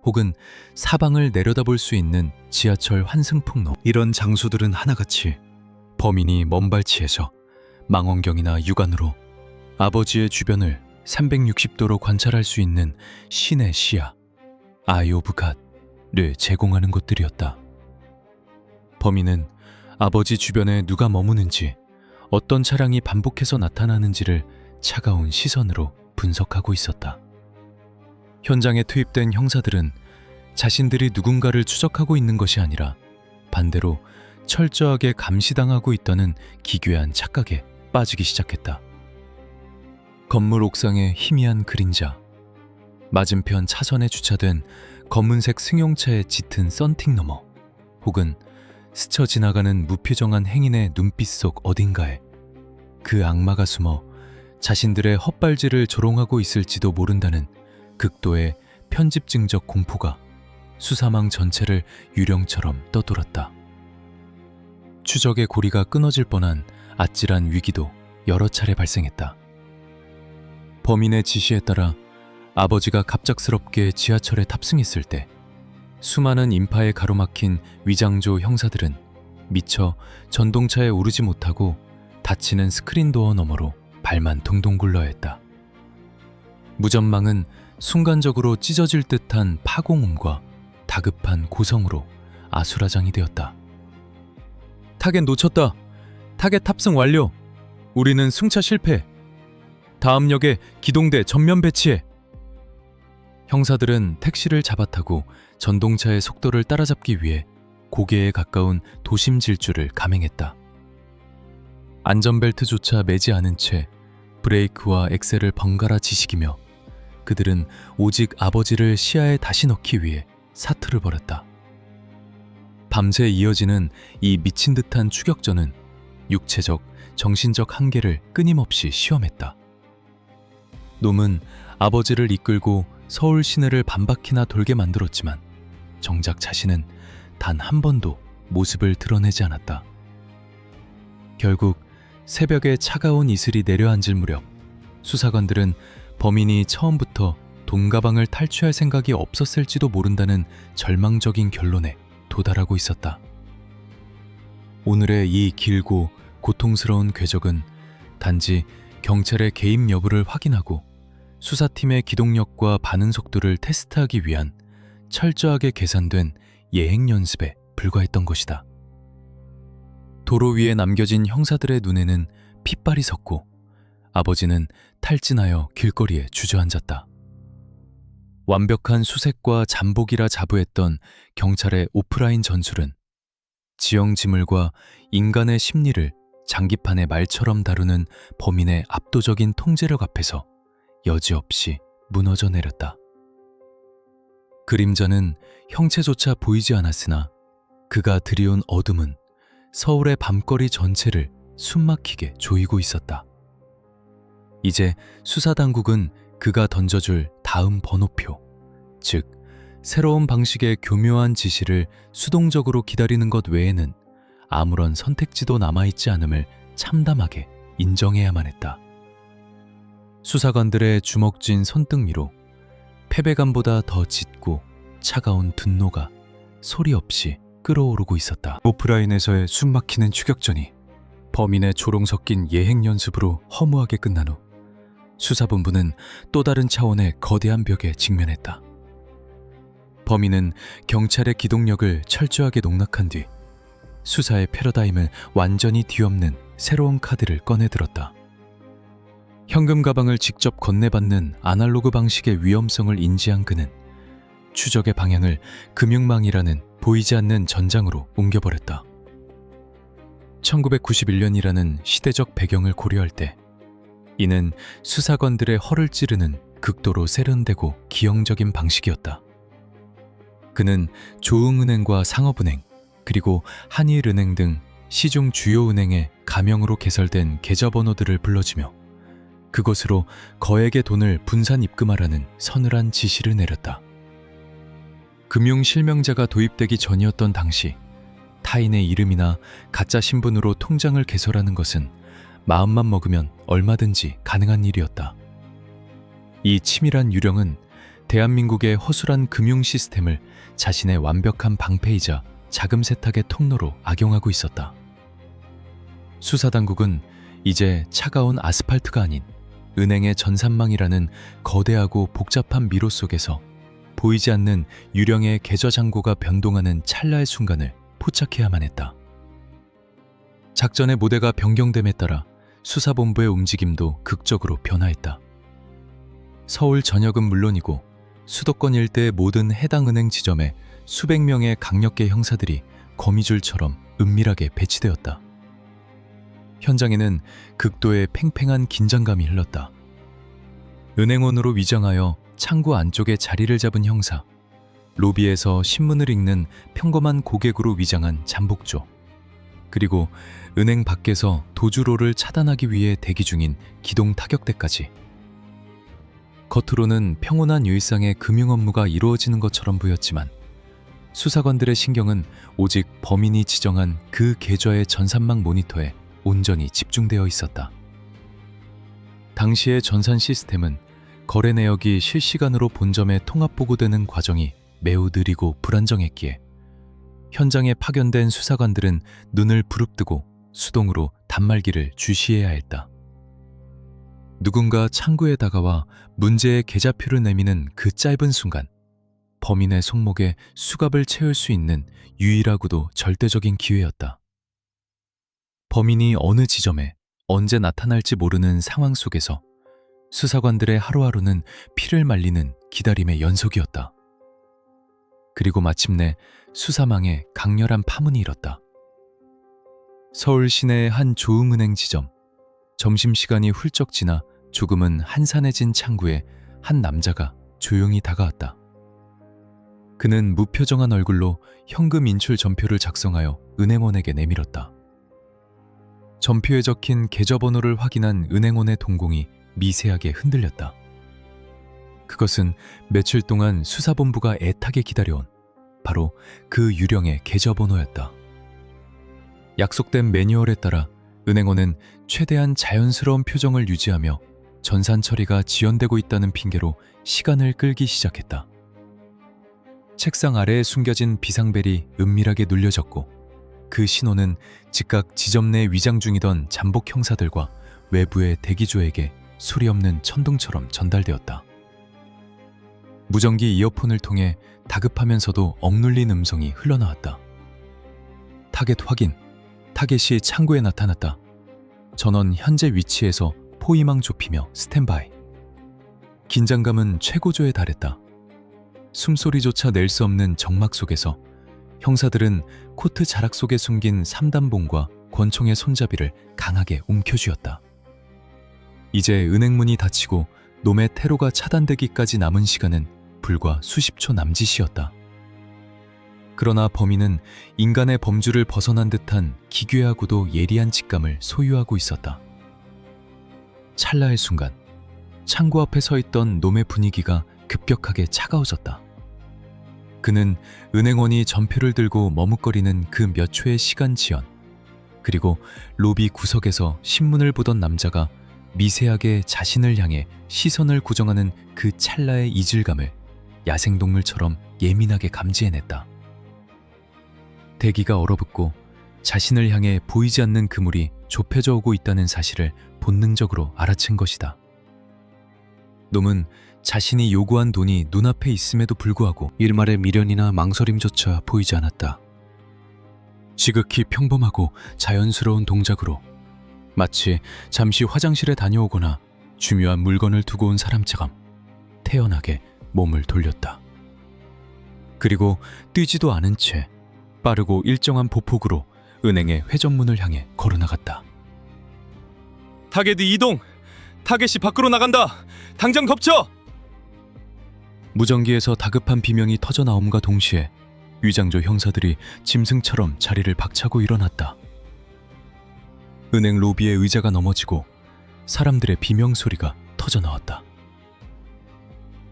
혹은 사방을 내려다볼 수 있는 지하철 환승풍로, 이런 장소들은 하나같이 범인이 먼발치에서 망원경이나 육안으로 아버지의 주변을 360도로 관찰할 수 있는 신의 시야, 아이 오브 갓을 제공하는 곳들이었다. 범인은 아버지 주변에 누가 머무는지, 어떤 차량이 반복해서 나타나는지를 차가운 시선으로 분석하고 있었다. 현장에 투입된 형사들은 자신들이 누군가를 추적하고 있는 것이 아니라 반대로 철저하게 감시당하고 있다는 기괴한 착각에 빠지기 시작했다. 건물 옥상의 희미한 그림자, 맞은편 차선에 주차된 검은색 승용차의 짙은 썬팅 너머, 혹은 스쳐 지나가는 무표정한 행인의 눈빛 속 어딘가에 그 악마가 숨어 자신들의 헛발질을 조롱하고 있을지도 모른다는 극도의 편집증적 공포가 수사망 전체를 유령처럼 떠돌았다. 추적의 고리가 끊어질 뻔한 아찔한 위기도 여러 차례 발생했다. 범인의 지시에 따라 아버지가 갑작스럽게 지하철에 탑승했을 때 수많은 인파에 가로막힌 위장조 형사들은 미처 전동차에 오르지 못하고 닫히는 스크린도어 너머로 발만 동동 굴러야 했다. 무전망은 순간적으로 찢어질 듯한 파공음과 다급한 고성으로 아수라장이 되었다. 타겟 놓쳤다. 타겟 탑승 완료. 우리는 승차 실패. 다음 역에 기동대 전면 배치해. 형사들은 택시를 잡아타고 전동차의 속도를 따라잡기 위해 고개에 가까운 도심 질주를 감행했다. 안전벨트조차 매지 않은 채 브레이크와 엑셀을 번갈아 지식이며 그들은 오직 아버지를 시야에 다시 넣기 위해 사투를 벌였다. 밤새 이어지는 이 미친 듯한 추격전은 육체적, 정신적 한계를 끊임없이 시험했다. 놈은 아버지를 이끌고 서울 시내를 반바퀴나 돌게 만들었지만 정작 자신은 단 한 번도 모습을 드러내지 않았다. 결국 새벽에 차가운 이슬이 내려앉을 무렵 수사관들은 범인이 처음부터 돈가방을 탈취할 생각이 없었을지도 모른다는 절망적인 결론에 도달하고 있었다. 오늘의 이 길고 고통스러운 궤적은 단지 경찰의 개입 여부를 확인하고 수사팀의 기동력과 반응 속도를 테스트하기 위한 철저하게 계산된 예행 연습에 불과했던 것이다. 도로 위에 남겨진 형사들의 눈에는 핏발이 섰고 아버지는 탈진하여 길거리에 주저앉았다. 완벽한 수색과 잠복이라 자부했던 경찰의 오프라인 전술은 지형지물과 인간의 심리를 장기판의 말처럼 다루는 범인의 압도적인 통제력 앞에서 여지없이 무너져 내렸다. 그림자는 형체조차 보이지 않았으나 그가 들이온 어둠은 서울의 밤거리 전체를 숨막히게 조이고 있었다. 이제 수사당국은 그가 던져줄 다음 번호표, 즉 새로운 방식의 교묘한 지시를 수동적으로 기다리는 것 외에는 아무런 선택지도 남아있지 않음을 참담하게 인정해야만 했다. 수사관들의 주먹쥔 손등 위로 패배감보다 더 짙고 차가운 분노가 소리 없이 끓어오르고 있었다. 오프라인에서의 숨막히는 추격전이 범인의 조롱 섞인 예행 연습으로 허무하게 끝난 후 수사본부는 또 다른 차원의 거대한 벽에 직면했다. 범인은 경찰의 기동력을 철저하게 농락한 뒤 수사의 패러다임을 완전히 뒤엎는 새로운 카드를 꺼내들었다. 현금 가방을 직접 건네받는 아날로그 방식의 위험성을 인지한 그는 추적의 방향을 금융망이라는 보이지 않는 전장으로 옮겨버렸다. 1991년이라는 시대적 배경을 고려할 때 이는 수사관들의 허를 찌르는 극도로 세련되고 기형적인 방식이었다. 그는 조흥은행과 상업은행, 그리고 한일은행 등 시중 주요 은행의 가명으로 개설된 계좌번호들을 불러주며 그것으로 거액의 돈을 분산 입금하라는 서늘한 지시를 내렸다. 금융실명자가 도입되기 전이었던 당시 타인의 이름이나 가짜 신분으로 통장을 개설하는 것은 마음만 먹으면 얼마든지 가능한 일이었다. 이 치밀한 유령은 대한민국의 허술한 금융 시스템을 자신의 완벽한 방패이자 자금 세탁의 통로로 악용하고 있었다. 수사당국은 이제 차가운 아스팔트가 아닌 은행의 전산망이라는 거대하고 복잡한 미로 속에서 보이지 않는 유령의 계좌 잔고가 변동하는 찰나의 순간을 포착해야만 했다. 작전의 모대가 변경됨에 따라 수사본부의 움직임도 극적으로 변화했다. 서울 전역은 물론이고 수도권 일대의 모든 해당 은행 지점에 수백 명의 강력계 형사들이 거미줄처럼 은밀하게 배치되었다. 현장에는 극도의 팽팽한 긴장감이 흘렀다. 은행원으로 위장하여 창구 안쪽에 자리를 잡은 형사, 로비에서 신문을 읽는 평범한 고객으로 위장한 잠복조, 그리고 은행 밖에서 도주로를 차단하기 위해 대기 중인 기동 타격대까지. 겉으로는 평온한 일상의 금융 업무가 이루어지는 것처럼 보였지만 수사관들의 신경은 오직 범인이 지정한 그 계좌의 전산망 모니터에 온전히 집중되어 있었다. 당시의 전산 시스템은 거래 내역이 실시간으로 본점에 통합 보고되는 과정이 매우 느리고 불안정했기에 현장에 파견된 수사관들은 눈을 부릅뜨고 수동으로 단말기를 주시해야 했다. 누군가 창구에 다가와 문제의 계좌표를 내미는 그 짧은 순간, 범인의 손목에 수갑을 채울 수 있는 유일하고도 절대적인 기회였다. 범인이 어느 지점에 언제 나타날지 모르는 상황 속에서 수사관들의 하루하루는 피를 말리는 기다림의 연속이었다. 그리고 마침내 수사망에 강렬한 파문이 일었다. 서울 시내의 한 조흥은행 지점, 점심시간이 훌쩍 지나 조금은 한산해진 창구에 한 남자가 조용히 다가왔다. 그는 무표정한 얼굴로 현금 인출 전표를 작성하여 은행원에게 내밀었다. 전표에 적힌 계좌번호를 확인한 은행원의 동공이 미세하게 흔들렸다. 그것은 며칠 동안 수사본부가 애타게 기다려온 바로 그 유령의 계좌번호였다. 약속된 매뉴얼에 따라 은행원은 최대한 자연스러운 표정을 유지하며 전산 처리가 지연되고 있다는 핑계로 시간을 끌기 시작했다. 책상 아래에 숨겨진 비상벨이 은밀하게 눌려졌고 그 신호는 즉각 지점 내 위장 중이던 잠복 형사들과 외부의 대기조에게 소리 없는 천둥처럼 전달되었다. 무전기 이어폰을 통해 다급하면서도 억눌린 음성이 흘러나왔다. 타겟 확인. 타겟이 창구에 나타났다. 전원 현재 위치에서 포위망 좁히며 스탠바이. 긴장감은 최고조에 달했다. 숨소리조차 낼 수 없는 정막 속에서 형사들은 코트 자락 속에 숨긴 삼단봉과 권총의 손잡이를 강하게 움켜쥐었다. 이제 은행문이 닫히고 놈의 테러가 차단되기까지 남은 시간은 불과 수십 초 남짓이었다. 그러나 범인은 인간의 범주를 벗어난 듯한 기괴하고도 예리한 직감을 소유하고 있었다. 찰나의 순간, 창구 앞에 서 있던 놈의 분위기가 급격하게 차가워졌다. 그는 은행원이 전표를 들고 머뭇거리는 그 몇 초의 시간 지연, 그리고 로비 구석에서 신문을 보던 남자가 미세하게 자신을 향해 시선을 고정하는 그 찰나의 이질감을 야생동물처럼 예민하게 감지해냈다. 대기가 얼어붙고 자신을 향해 보이지 않는 그물이 좁혀져 오고 있다는 사실을 본능적으로 알아챈 것이다. 놈은 자신이 요구한 돈이 눈앞에 있음에도 불구하고 일말의 미련이나 망설임조차 보이지 않았다. 지극히 평범하고 자연스러운 동작으로 마치 잠시 화장실에 다녀오거나 중요한 물건을 두고 온 사람처럼 태연하게 몸을 돌렸다. 그리고 뛰지도 않은 채 빠르고 일정한 보폭으로 은행의 회전문을 향해 걸어나갔다. 타겟 이동! 타겟이 밖으로 나간다! 당장 덮쳐! 무전기에서 다급한 비명이 터져나옴과 동시에 위장조 형사들이 짐승처럼 자리를 박차고 일어났다. 은행 로비의 의자가 넘어지고 사람들의 비명소리가 터져나왔다.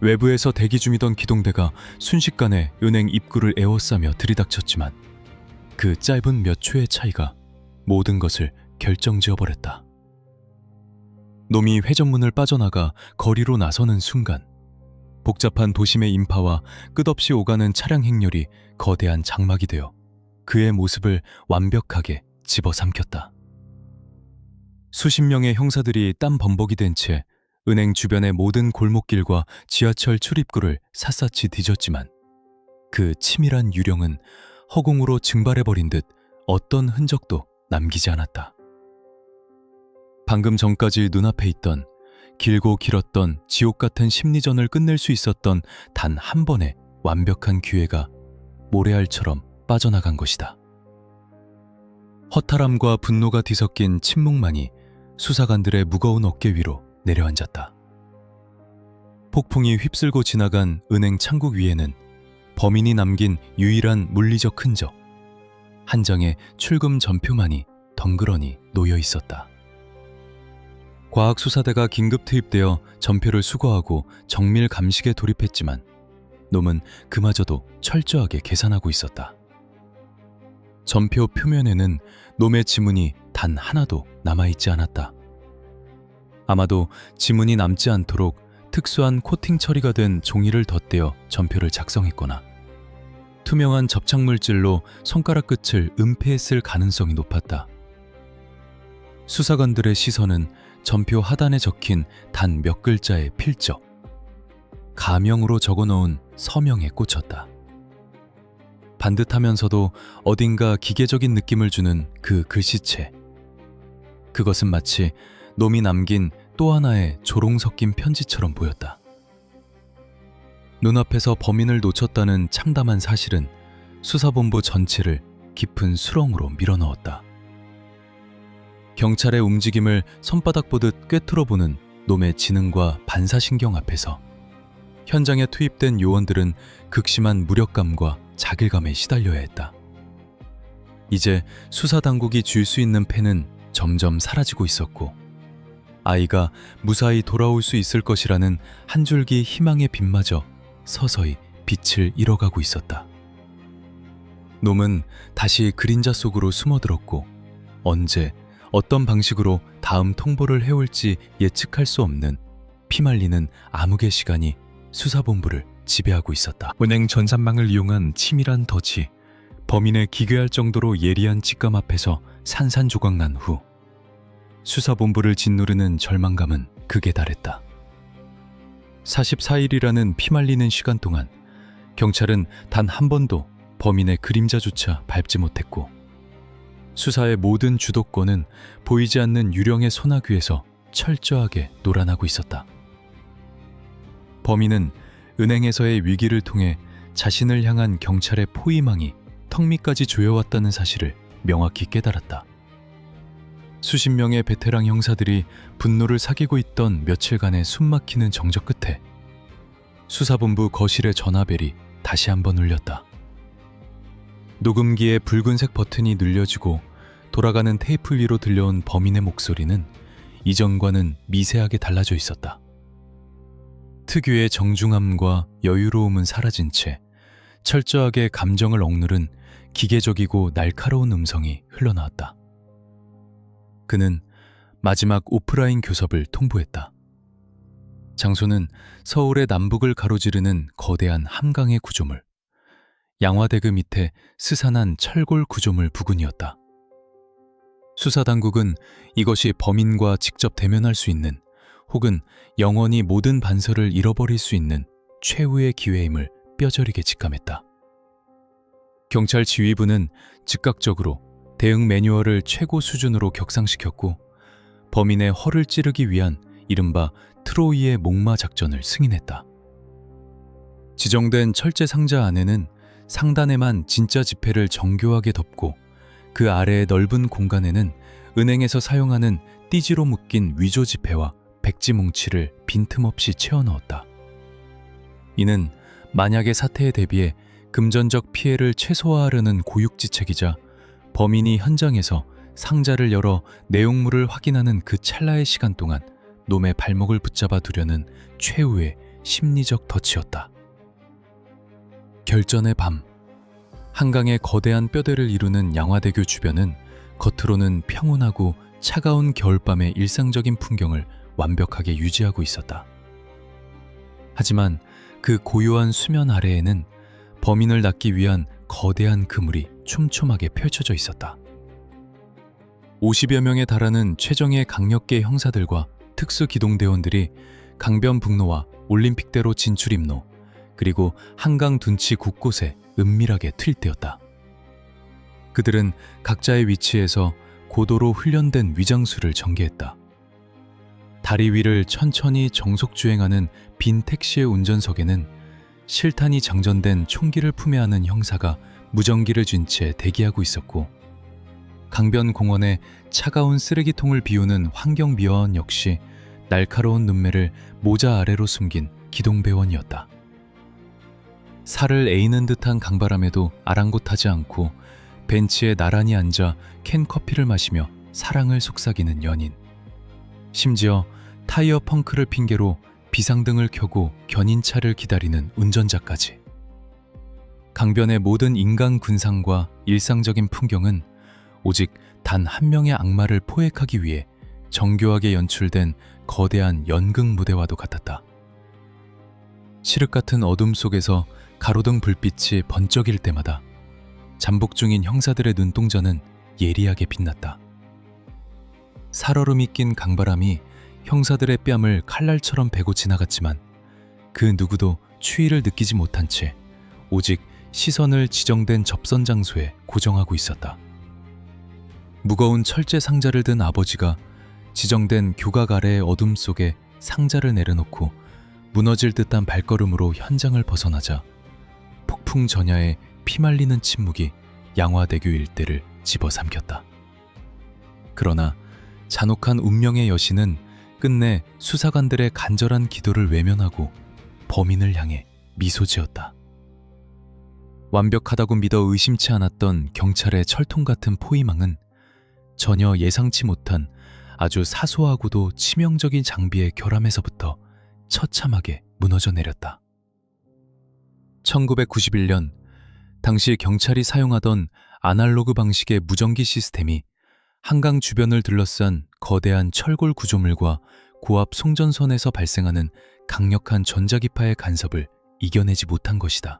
외부에서 대기 중이던 기동대가 순식간에 은행 입구를 에워싸며 들이닥쳤지만 그 짧은 몇 초의 차이가 모든 것을 결정지어버렸다. 놈이 회전문을 빠져나가 거리로 나서는 순간 복잡한 도심의 인파와 끝없이 오가는 차량 행렬이 거대한 장막이 되어 그의 모습을 완벽하게 집어삼켰다. 수십 명의 형사들이 땀 범벅이 된 채 은행 주변의 모든 골목길과 지하철 출입구를 샅샅이 뒤졌지만 그 치밀한 유령은 허공으로 증발해버린 듯 어떤 흔적도 남기지 않았다. 방금 전까지 눈앞에 있던 길고 길었던 지옥 같은 심리전을 끝낼 수 있었던 단 한 번의 완벽한 기회가 모래알처럼 빠져나간 것이다. 허탈함과 분노가 뒤섞인 침묵만이 수사관들의 무거운 어깨 위로 내려앉았다. 폭풍이 휩쓸고 지나간 은행 창국 위에는 범인이 남긴 유일한 물리적 흔적, 한 장의 출금 전표만이 덩그러니 놓여 있었다. 과학수사대가 긴급 투입되어 전표를 수거하고 정밀 감식에 돌입했지만 놈은 그마저도 철저하게 계산하고 있었다. 전표 표면에는 놈의 지문이 단 하나도 남아있지 않았다. 아마도 지문이 남지 않도록 특수한 코팅 처리가 된 종이를 덧대어 전표를 작성했거나 투명한 접착물질로 손가락 끝을 은폐했을 가능성이 높았다. 수사관들의 시선은 전표 하단에 적힌 단 몇 글자의 필적, 가명으로 적어놓은 서명에 꽂혔다. 반듯하면서도 어딘가 기계적인 느낌을 주는 그 글씨체. 그것은 마치 놈이 남긴 또 하나의 조롱 섞인 편지처럼 보였다. 눈앞에서 범인을 놓쳤다는 참담한 사실은 수사본부 전체를 깊은 수렁으로 밀어넣었다. 경찰의 움직임을 손바닥 보듯 꿰뚫어보는 놈의 지능과 반사신경 앞에서 현장에 투입된 요원들은 극심한 무력감과 자괴감에 시달려야 했다. 이제 수사당국이 쥘 수 있는 패는 점점 사라지고 있었고 아이가 무사히 돌아올 수 있을 것이라는 한 줄기 희망의 빛마저 서서히 빛을 잃어가고 있었다. 놈은 다시 그림자 속으로 숨어들었고 언제 어떤 방식으로 다음 통보를 해올지 예측할 수 없는 피말리는 암흑의 시간이 수사본부를 지배하고 있었다. 은행 전산망을 이용한 치밀한 덫이 범인을 기괴할 정도로 예리한 직감 앞에서 산산조각난 후 수사본부를 짓누르는 절망감은 극에 달했다. 44일이라는 피말리는 시간 동안 경찰은 단 한 번도 범인의 그림자조차 밟지 못했고 수사의 모든 주도권은 보이지 않는 유령의 소나귀 위에서 철저하게 놀아나고 있었다. 범인은 은행에서의 위기를 통해 자신을 향한 경찰의 포위망이 턱 밑까지 조여왔다는 사실을 명확히 깨달았다. 수십 명의 베테랑 형사들이 분노를 사귀고 있던 며칠간의 숨막히는 정적 끝에 수사본부 거실의 전화벨이 다시 한번 울렸다. 녹음기의 붉은색 버튼이 늘려지고 돌아가는 테이프 위로 들려온 범인의 목소리는 이전과는 미세하게 달라져 있었다. 특유의 정중함과 여유로움은 사라진 채 철저하게 감정을 억누른 기계적이고 날카로운 음성이 흘러나왔다. 그는 마지막 오프라인 교섭을 통보했다. 장소는 서울의 남북을 가로지르는 거대한 함강의 구조물, 양화대교 밑에 스산한 철골 구조물 부근이었다. 수사당국은 이것이 범인과 직접 대면할 수 있는 혹은 영원히 모든 반서를 잃어버릴 수 있는 최후의 기회임을 뼈저리게 직감했다. 경찰 지휘부는 즉각적으로 대응 매뉴얼을 최고 수준으로 격상시켰고 범인의 허를 찌르기 위한 이른바 트로이의 목마 작전을 승인했다. 지정된 철제 상자 안에는 상단에만 진짜 지폐를 정교하게 덮고 그 아래의 넓은 공간에는 은행에서 사용하는 띠지로 묶인 위조 지폐와 백지 뭉치를 빈틈없이 채워 넣었다. 이는 만약의 사태에 대비해 금전적 피해를 최소화하려는 고육지책이자 범인이 현장에서 상자를 열어 내용물을 확인하는 그 찰나의 시간 동안 놈의 발목을 붙잡아 두려는 최후의 심리적 덫이었다. 결전의 밤, 한강의 거대한 뼈대를 이루는 양화대교 주변은 겉으로는 평온하고 차가운 겨울밤의 일상적인 풍경을 완벽하게 유지하고 있었다. 하지만 그 고요한 수면 아래에는 범인을 낚기 위한 거대한 그물이 촘촘하게 펼쳐져 있었다. 50여 명에 달하는 최정예 강력계 형사들과 특수기동대원들이 강변북로와 올림픽대로 진출입로, 그리고 한강 둔치 곳곳에 은밀하게 투입되었다. 그들은 각자의 위치에서 고도로 훈련된 위장수를 전개했다. 다리 위를 천천히 정속주행하는 빈 택시의 운전석에는 실탄이 장전된 총기를 품에 안은 형사가 무전기를 쥔 채 대기하고 있었고, 강변공원에 차가운 쓰레기통을 비우는 환경미화원 역시 날카로운 눈매를 모자 아래로 숨긴 기동배원이었다. 살을 에이는 듯한 강바람에도 아랑곳하지 않고 벤치에 나란히 앉아 캔 커피를 마시며 사랑을 속삭이는 연인, 심지어 타이어 펑크를 핑계로 비상등을 켜고 견인차를 기다리는 운전자까지. 강변의 모든 인간 군상과 일상적인 풍경은 오직 단 한 명의 악마를 포획하기 위해 정교하게 연출된 거대한 연극 무대와도 같았다. 칠흑 같은 어둠 속에서 가로등 불빛이 번쩍일 때마다 잠복 중인 형사들의 눈동자는 예리하게 빛났다. 살얼음이 낀 강바람이 형사들의 뺨을 칼날처럼 베고 지나갔지만 그 누구도 추위를 느끼지 못한 채 오직 시선을 지정된 접선 장소에 고정하고 있었다. 무거운 철제 상자를 든 아버지가 지정된 교각 아래의 어둠 속에 상자를 내려놓고 무너질 듯한 발걸음으로 현장을 벗어나자 폭풍 전야에 피말리는 침묵이 양화대교 일대를 집어삼켰다. 그러나 잔혹한 운명의 여신은 끝내 수사관들의 간절한 기도를 외면하고 범인을 향해 미소 지었다. 완벽하다고 믿어 의심치 않았던 경찰의 철통 같은 포위망은 전혀 예상치 못한 아주 사소하고도 치명적인 장비의 결함에서부터 처참하게 무너져 내렸다. 1991년 당시 경찰이 사용하던 아날로그 방식의 무전기 시스템이 한강 주변을 둘러싼 거대한 철골 구조물과 고압 송전선에서 발생하는 강력한 전자기파의 간섭을 이겨내지 못한 것이다.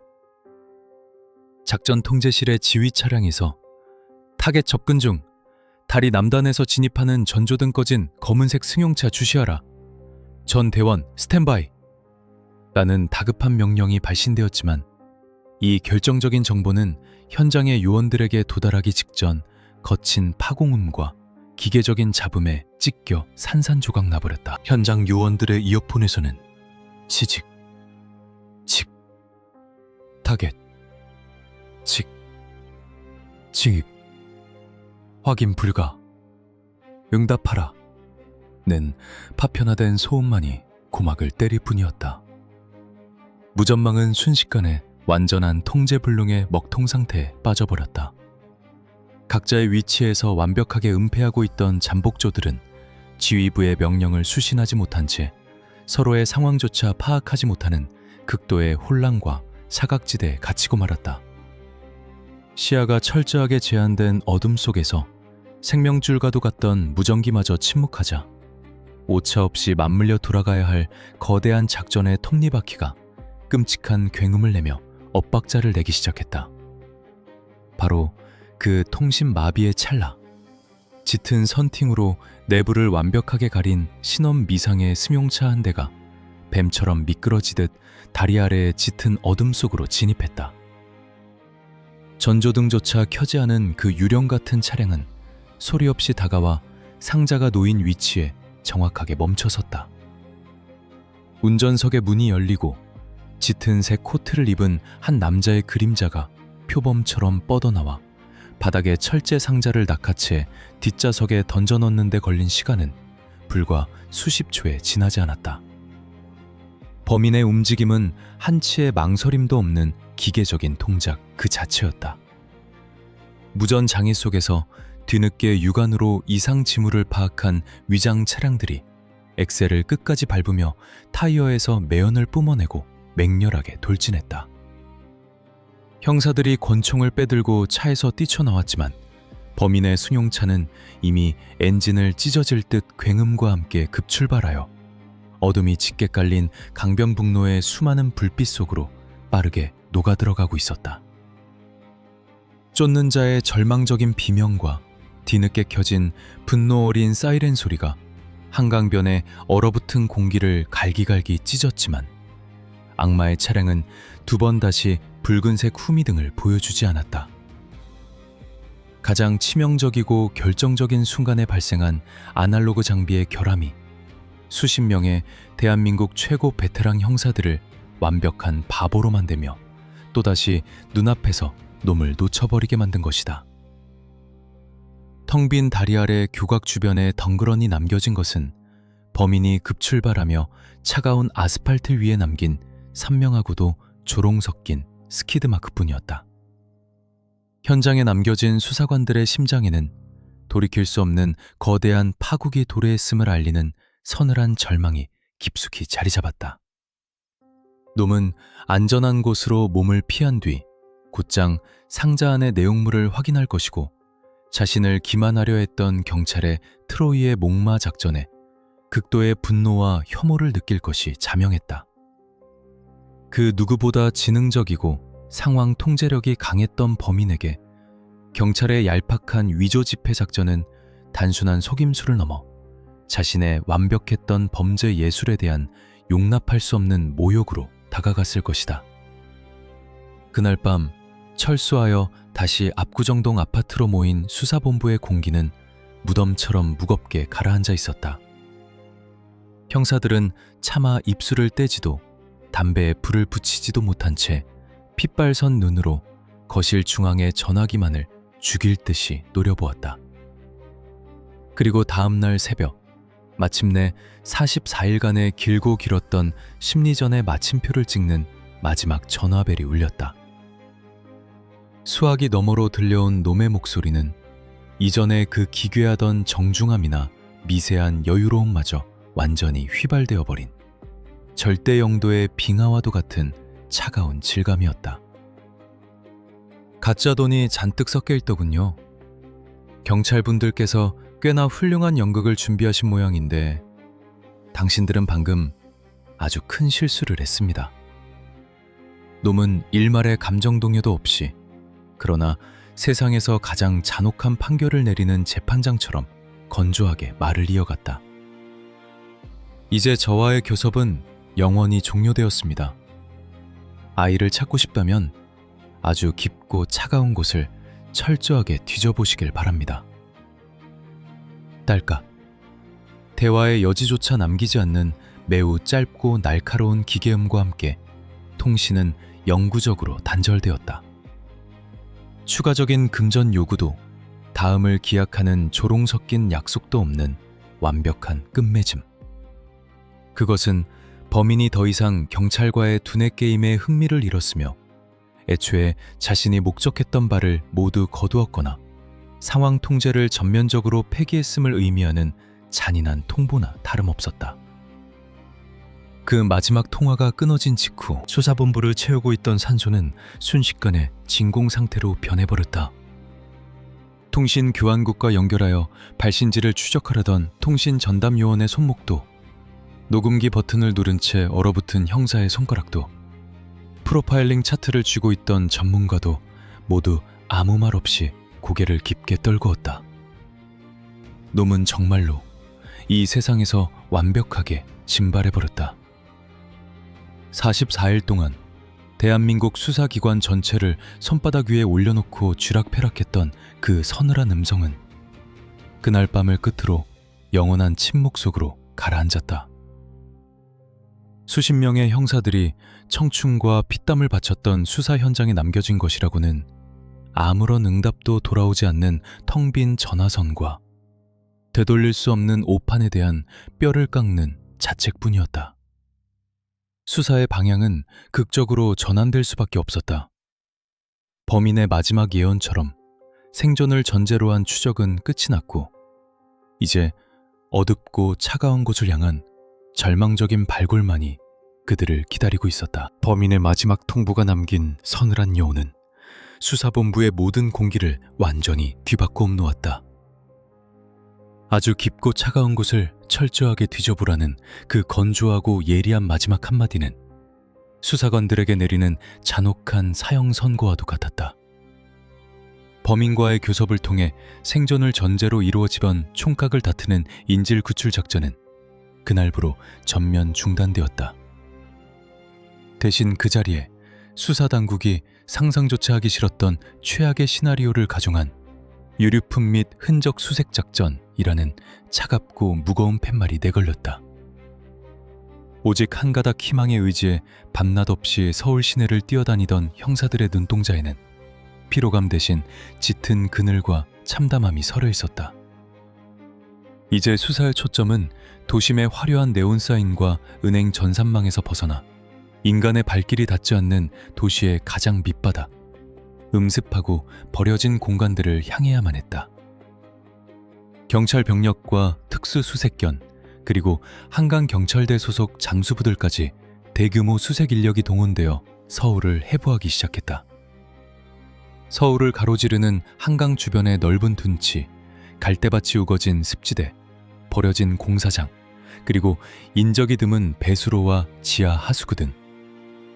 작전 통제실의 지휘 차량에서 타겟 접근 중, 다리 남단에서 진입하는 전조등 꺼진 검은색 승용차 주시하라. 전 대원 스탠바이. 라는 다급한 명령이 발신되었지만 이 결정적인 정보는 현장의 요원들에게 도달하기 직전 거친 파공음과 기계적인 잡음에 찢겨 산산조각 나버렸다. 현장 요원들의 이어폰에서는 치직, 직, 타겟, 직, 직, 확인 불가, 응답하라 는 파편화된 소음만이 고막을 때릴 뿐이었다. 무전망은 순식간에 완전한 통제불능의 먹통 상태에 빠져버렸다. 각자의 위치에서 완벽하게 은폐하고 있던 잠복조들은 지휘부의 명령을 수신하지 못한 채 서로의 상황조차 파악하지 못하는 극도의 혼란과 사각지대에 갇히고 말았다. 시야가 철저하게 제한된 어둠 속에서 생명줄과도 같던 무전기마저 침묵하자 오차 없이 맞물려 돌아가야 할 거대한 작전의 톱니바퀴가 끔찍한 굉음을 내며 엇박자를 내기 시작했다. 바로 그 통신 마비의 찰나, 짙은 선팅으로 내부를 완벽하게 가린 신원 미상의 승용차 한 대가 뱀처럼 미끄러지듯 다리 아래의 짙은 어둠 속으로 진입했다. 전조등조차 켜지 않은 그 유령 같은 차량은 소리 없이 다가와 상자가 놓인 위치에 정확하게 멈춰섰다. 운전석의 문이 열리고 짙은 색 코트를 입은 한 남자의 그림자가 표범처럼 뻗어나와 바닥에 철제 상자를 낚아채 뒷좌석에 던져넣는 데 걸린 시간은 불과 수십 초에 지나지 않았다. 범인의 움직임은 한치의 망설임도 없는 기계적인 동작 그 자체였다. 무전 장애 속에서 뒤늦게 육안으로 이상 징후를 파악한 위장 차량들이 엑셀을 끝까지 밟으며 타이어에서 매연을 뿜어내고 맹렬하게 돌진했다. 형사들이 권총을 빼들고 차에서 뛰쳐나왔지만 범인의 승용차는 이미 엔진을 찢어질 듯 굉음과 함께 급출발하여 어둠이 짙게 깔린 강변북로의 수많은 불빛 속으로 빠르게 녹아들어가고 있었다. 쫓는 자의 절망적인 비명과 뒤늦게 켜진 분노 어린 사이렌 소리가 한강변의 얼어붙은 공기를 갈기갈기 찢었지만 악마의 차량은 두 번 다시 붉은색 후미등을 보여주지 않았다. 가장 치명적이고 결정적인 순간에 발생한 아날로그 장비의 결함이 수십 명의 대한민국 최고 베테랑 형사들을 완벽한 바보로 만들며 또다시 눈앞에서 놈을 놓쳐버리게 만든 것이다. 텅 빈 다리 아래 교각 주변에 덩그러니 남겨진 것은 범인이 급출발하며 차가운 아스팔트 위에 남긴 선명하고도 조롱 섞인 스키드 마크뿐이었다. 현장에 남겨진 수사관들의 심장에는 돌이킬 수 없는 거대한 파국이 도래했음을 알리는 서늘한 절망이 깊숙이 자리 잡았다. 놈은 안전한 곳으로 몸을 피한 뒤 곧장 상자 안의 내용물을 확인할 것이고 자신을 기만하려 했던 경찰의 트로이의 목마 작전에 극도의 분노와 혐오를 느낄 것이 자명했다. 그 누구보다 지능적이고 상황 통제력이 강했던 범인에게 경찰의 얄팍한 위조 집회 작전은 단순한 속임수를 넘어 자신의 완벽했던 범죄 예술에 대한 용납할 수 없는 모욕으로 다가갔을 것이다. 그날 밤 철수하여 다시 압구정동 아파트로 모인 수사본부의 공기는 무덤처럼 무겁게 가라앉아 있었다. 형사들은 차마 입술을 떼지도 담배에 불을 붙이지도 못한 채 핏발선 눈으로 거실 중앙의 전화기만을 죽일 듯이 노려보았다. 그리고 다음날 새벽 마침내 44일간의 길고 길었던 심리전의 마침표를 찍는 마지막 전화벨이 울렸다. 수화기 너머로 들려온 놈의 목소리는 이전에 그 기괴하던 정중함이나 미세한 여유로움마저 완전히 휘발되어 버린 절대 영도의 빙하와도 같은 차가운 질감이었다. 가짜 돈이 잔뜩 섞여 있더군요. 경찰분들께서 꽤나 훌륭한 연극을 준비하신 모양인데 당신들은 방금 아주 큰 실수를 했습니다. 놈은 일말의 감정 동요도 없이 그러나 세상에서 가장 잔혹한 판결을 내리는 재판장처럼 건조하게 말을 이어갔다. 이제 저와의 교섭은 영원히 종료되었습니다. 아이를 찾고 싶다면 아주 깊고 차가운 곳을 철저하게 뒤져보시길 바랍니다. 딸깍. 대화의 여지조차 남기지 않는 매우 짧고 날카로운 기계음과 함께 통신은 영구적으로 단절되었다. 추가적인 금전 요구도 다음을 기약하는 조롱 섞인 약속도 없는 완벽한 끝맺음. 그것은 범인이 더 이상 경찰과의 두뇌 게임에 흥미를 잃었으며 애초에 자신이 목적했던 바를 모두 거두었거나 상황 통제를 전면적으로 폐기했음을 의미하는 잔인한 통보나 다름없었다. 그 마지막 통화가 끊어진 직후 수사본부를 채우고 있던 산소는 순식간에 진공 상태로 변해버렸다. 통신 교환국과 연결하여 발신지를 추적하려던 통신 전담 요원의 손목도, 녹음기 버튼을 누른 채 얼어붙은 형사의 손가락도, 프로파일링 차트를 쥐고 있던 전문가도 모두 아무 말 없이 고개를 깊게 떨구었다. 놈은 정말로 이 세상에서 완벽하게 진발해버렸다. 44일 동안 대한민국 수사기관 전체를 손바닥 위에 올려놓고 쥐락펴락했던 그 서늘한 음성은 그날 밤을 끝으로 영원한 침묵 속으로 가라앉았다. 수십 명의 형사들이 청춘과 피땀을 바쳤던 수사 현장에 남겨진 것이라고는 아무런 응답도 돌아오지 않는 텅 빈 전화선과 되돌릴 수 없는 오판에 대한 뼈를 깎는 자책뿐이었다. 수사의 방향은 극적으로 전환될 수밖에 없었다. 범인의 마지막 예언처럼 생존을 전제로 한 추적은 끝이 났고 이제 어둡고 차가운 곳을 향한 절망적인 발굴만이 그들을 기다리고 있었다. 범인의 마지막 통보가 남긴 서늘한 여운은 수사본부의 모든 공기를 완전히 뒤바꿔 엎놓았다. 아주 깊고 차가운 곳을 철저하게 뒤져보라는 그 건조하고 예리한 마지막 한마디는 수사관들에게 내리는 잔혹한 사형 선고와도 같았다. 범인과의 교섭을 통해 생존을 전제로 이루어지던 총각을 다투는 인질 구출 작전은 그날부로 전면 중단되었다. 대신 그 자리에 수사당국이 상상조차 하기 싫었던 최악의 시나리오를 가정한 유류품 및 흔적 수색 작전이라는 차갑고 무거운 팻말이 내걸렸다. 오직 한 가닥 희망의 의지에 밤낮 없이 서울 시내를 뛰어다니던 형사들의 눈동자에는 피로감 대신 짙은 그늘과 참담함이 서려 있었다. 이제 수사의 초점은 도심의 화려한 네온사인과 은행 전산망에서 벗어나 인간의 발길이 닿지 않는 도시의 가장 밑바닥, 음습하고 버려진 공간들을 향해야만 했다. 경찰 병력과 특수수색견, 그리고 한강경찰대 소속 잠수부들까지 대규모 수색 인력이 동원되어 서울을 해부하기 시작했다. 서울을 가로지르는 한강 주변의 넓은 둔치, 갈대밭이 우거진 습지대, 버려진 공사장, 그리고 인적이 드문 배수로와 지하 하수구 등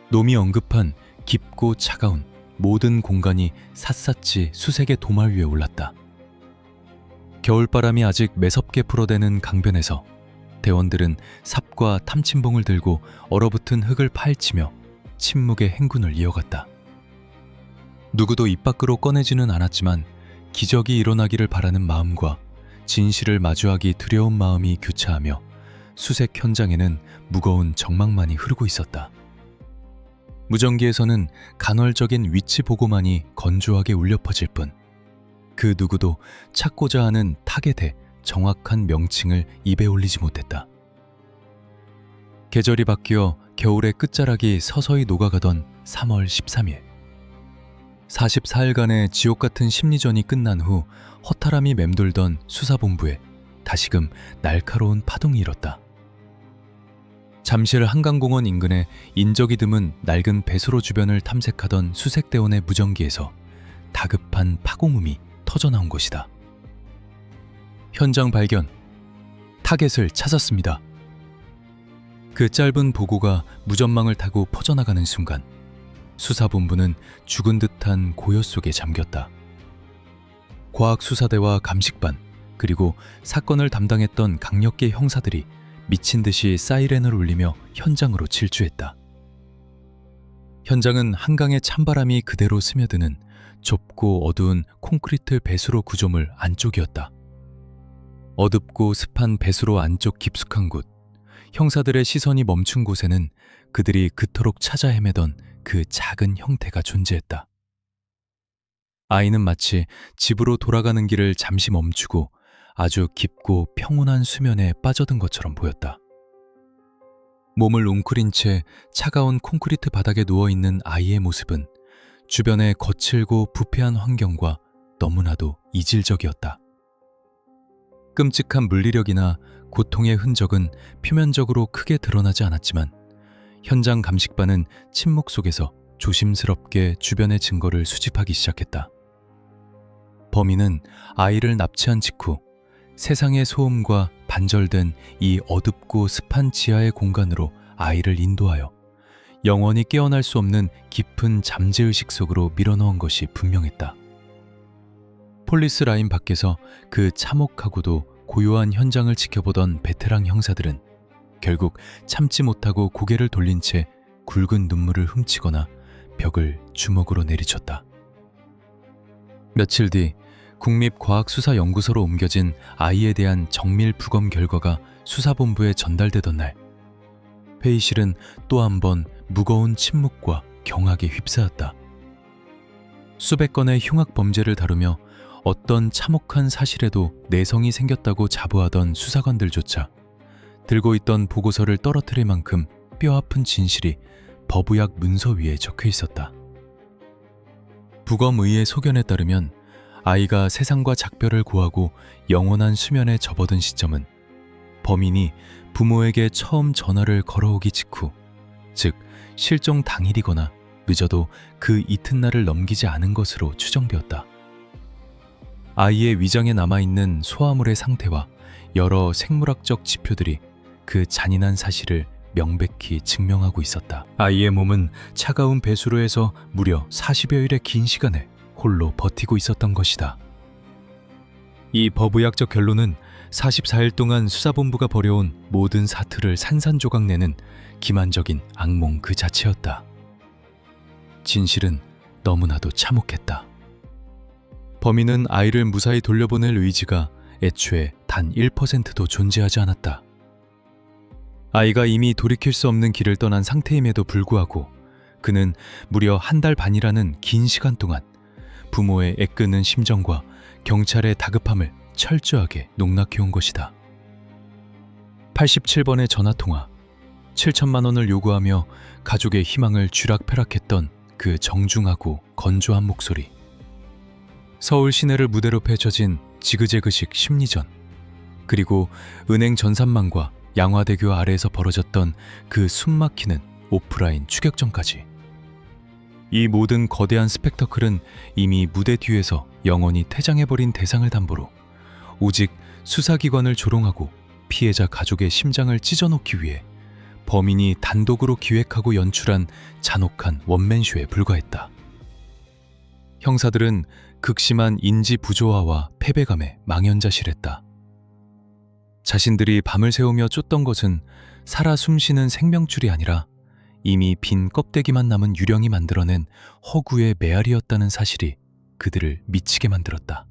놈이 언급한 깊고 차가운 모든 공간이 샅샅이 수색의 도마 위에 올랐다. 겨울바람이 아직 매섭게 불어대는 강변에서 대원들은 삽과 탐침봉을 들고 얼어붙은 흙을 파헤치며 침묵의 행군을 이어갔다. 누구도 입 밖으로 꺼내지는 않았지만 기적이 일어나기를 바라는 마음과 진실을 마주하기 두려운 마음이 교차하며 수색 현장에는 무거운 정막만이 흐르고 있었다. 무전기에서는 간헐적인 위치 보고만이 건조하게 울려 퍼질 뿐 그 누구도 찾고자 하는 타겟의 정확한 명칭을 입에 올리지 못했다. 계절이 바뀌어 겨울의 끝자락이 서서히 녹아가던 3월 13일 44일간의 지옥같은 심리전이 끝난 후 허탈함이 맴돌던 수사본부에 다시금 날카로운 파동이 일었다. 잠실 한강공원 인근의 인적이 드문 낡은 배수로 주변을 탐색하던 수색대원의 무전기에서 다급한 파공음이 터져나온 것이다. 현장 발견, 타겟을 찾았습니다. 그 짧은 보고가 무전망을 타고 퍼져나가는 순간 수사본부는 죽은 듯한 고요 속에 잠겼다. 과학수사대와 감식반, 그리고 사건을 담당했던 강력계 형사들이 미친 듯이 사이렌을 울리며 현장으로 질주했다. 현장은 한강의 찬바람이 그대로 스며드는 좁고 어두운 콘크리트 배수로 구조물 안쪽이었다. 어둡고 습한 배수로 안쪽 깊숙한 곳, 형사들의 시선이 멈춘 곳에는 그들이 그토록 찾아 헤매던 그 작은 형태가 존재했다. 아이는 마치 집으로 돌아가는 길을 잠시 멈추고 아주 깊고 평온한 수면에 빠져든 것처럼 보였다. 몸을 웅크린 채 차가운 콘크리트 바닥에 누워있는 아이의 모습은 주변의 거칠고 부패한 환경과 너무나도 이질적이었다. 끔찍한 물리력이나 고통의 흔적은 표면적으로 크게 드러나지 않았지만 현장 감식반은 침묵 속에서 조심스럽게 주변의 증거를 수집하기 시작했다. 범인은 아이를 납치한 직후 세상의 소음과 반절된 이 어둡고 습한 지하의 공간으로 아이를 인도하여 영원히 깨어날 수 없는 깊은 잠재의식 속으로 밀어넣은 것이 분명했다. 폴리스 라인 밖에서 그 참혹하고도 고요한 현장을 지켜보던 베테랑 형사들은 결국 참지 못하고 고개를 돌린 채 굵은 눈물을 훔치거나 벽을 주먹으로 내리쳤다. 며칠 뒤 국립과학수사연구소로 옮겨진 아이에 대한 정밀 부검 결과가 수사본부에 전달되던 날, 회의실은 또 한 번 무거운 침묵과 경악에 휩싸였다. 수백 건의 흉악 범죄를 다루며 어떤 참혹한 사실에도 내성이 생겼다고 자부하던 수사관들조차 들고 있던 보고서를 떨어뜨릴 만큼 뼈아픈 진실이 법의학 문서 위에 적혀 있었다. 부검의의 소견에 따르면 아이가 세상과 작별을 고하고 영원한 수면에 접어든 시점은 범인이 부모에게 처음 전화를 걸어오기 직후, 즉 실종 당일이거나 늦어도 그 이튿날을 넘기지 않은 것으로 추정되었다. 아이의 위장에 남아있는 소화물의 상태와 여러 생물학적 지표들이 그 잔인한 사실을 명백히 증명하고 있었다. 아이의 몸은 차가운 배수로에서 무려 40여일의 긴 시간을 홀로 버티고 있었던 것이다. 이 법의학적 결론은 44일 동안 수사본부가 벌여온 모든 사투를 산산조각내는 기만적인 악몽 그 자체였다. 진실은 너무나도 참혹했다. 범인은 아이를 무사히 돌려보낼 의지가 애초에 단 1%도 존재하지 않았다. 아이가 이미 돌이킬 수 없는 길을 떠난 상태임에도 불구하고 그는 무려 한 달 반이라는 긴 시간 동안 부모의 애끄는 심정과 경찰의 다급함을 철저하게 농락해온 것이다. 87번의 전화통화, 7천만 원을 요구하며 가족의 희망을 쥐락펴락했던 그 정중하고 건조한 목소리, 서울 시내를 무대로 펼쳐진 지그재그식 심리전, 그리고 은행 전산망과 양화대교 아래에서 벌어졌던 그 숨막히는 오프라인 추격전까지. 이 모든 거대한 스펙터클은 이미 무대 뒤에서 영원히 퇴장해버린 대상을 담보로 오직 수사기관을 조롱하고 피해자 가족의 심장을 찢어놓기 위해 범인이 단독으로 기획하고 연출한 잔혹한 원맨쇼에 불과했다. 형사들은 극심한 인지 부조화와 패배감에 망연자실했다. 자신들이 밤을 새우며 쫓던 것은 살아 숨쉬는 생명줄이 아니라 이미 빈 껍데기만 남은 유령이 만들어낸 허구의 메아리였다는 사실이 그들을 미치게 만들었다.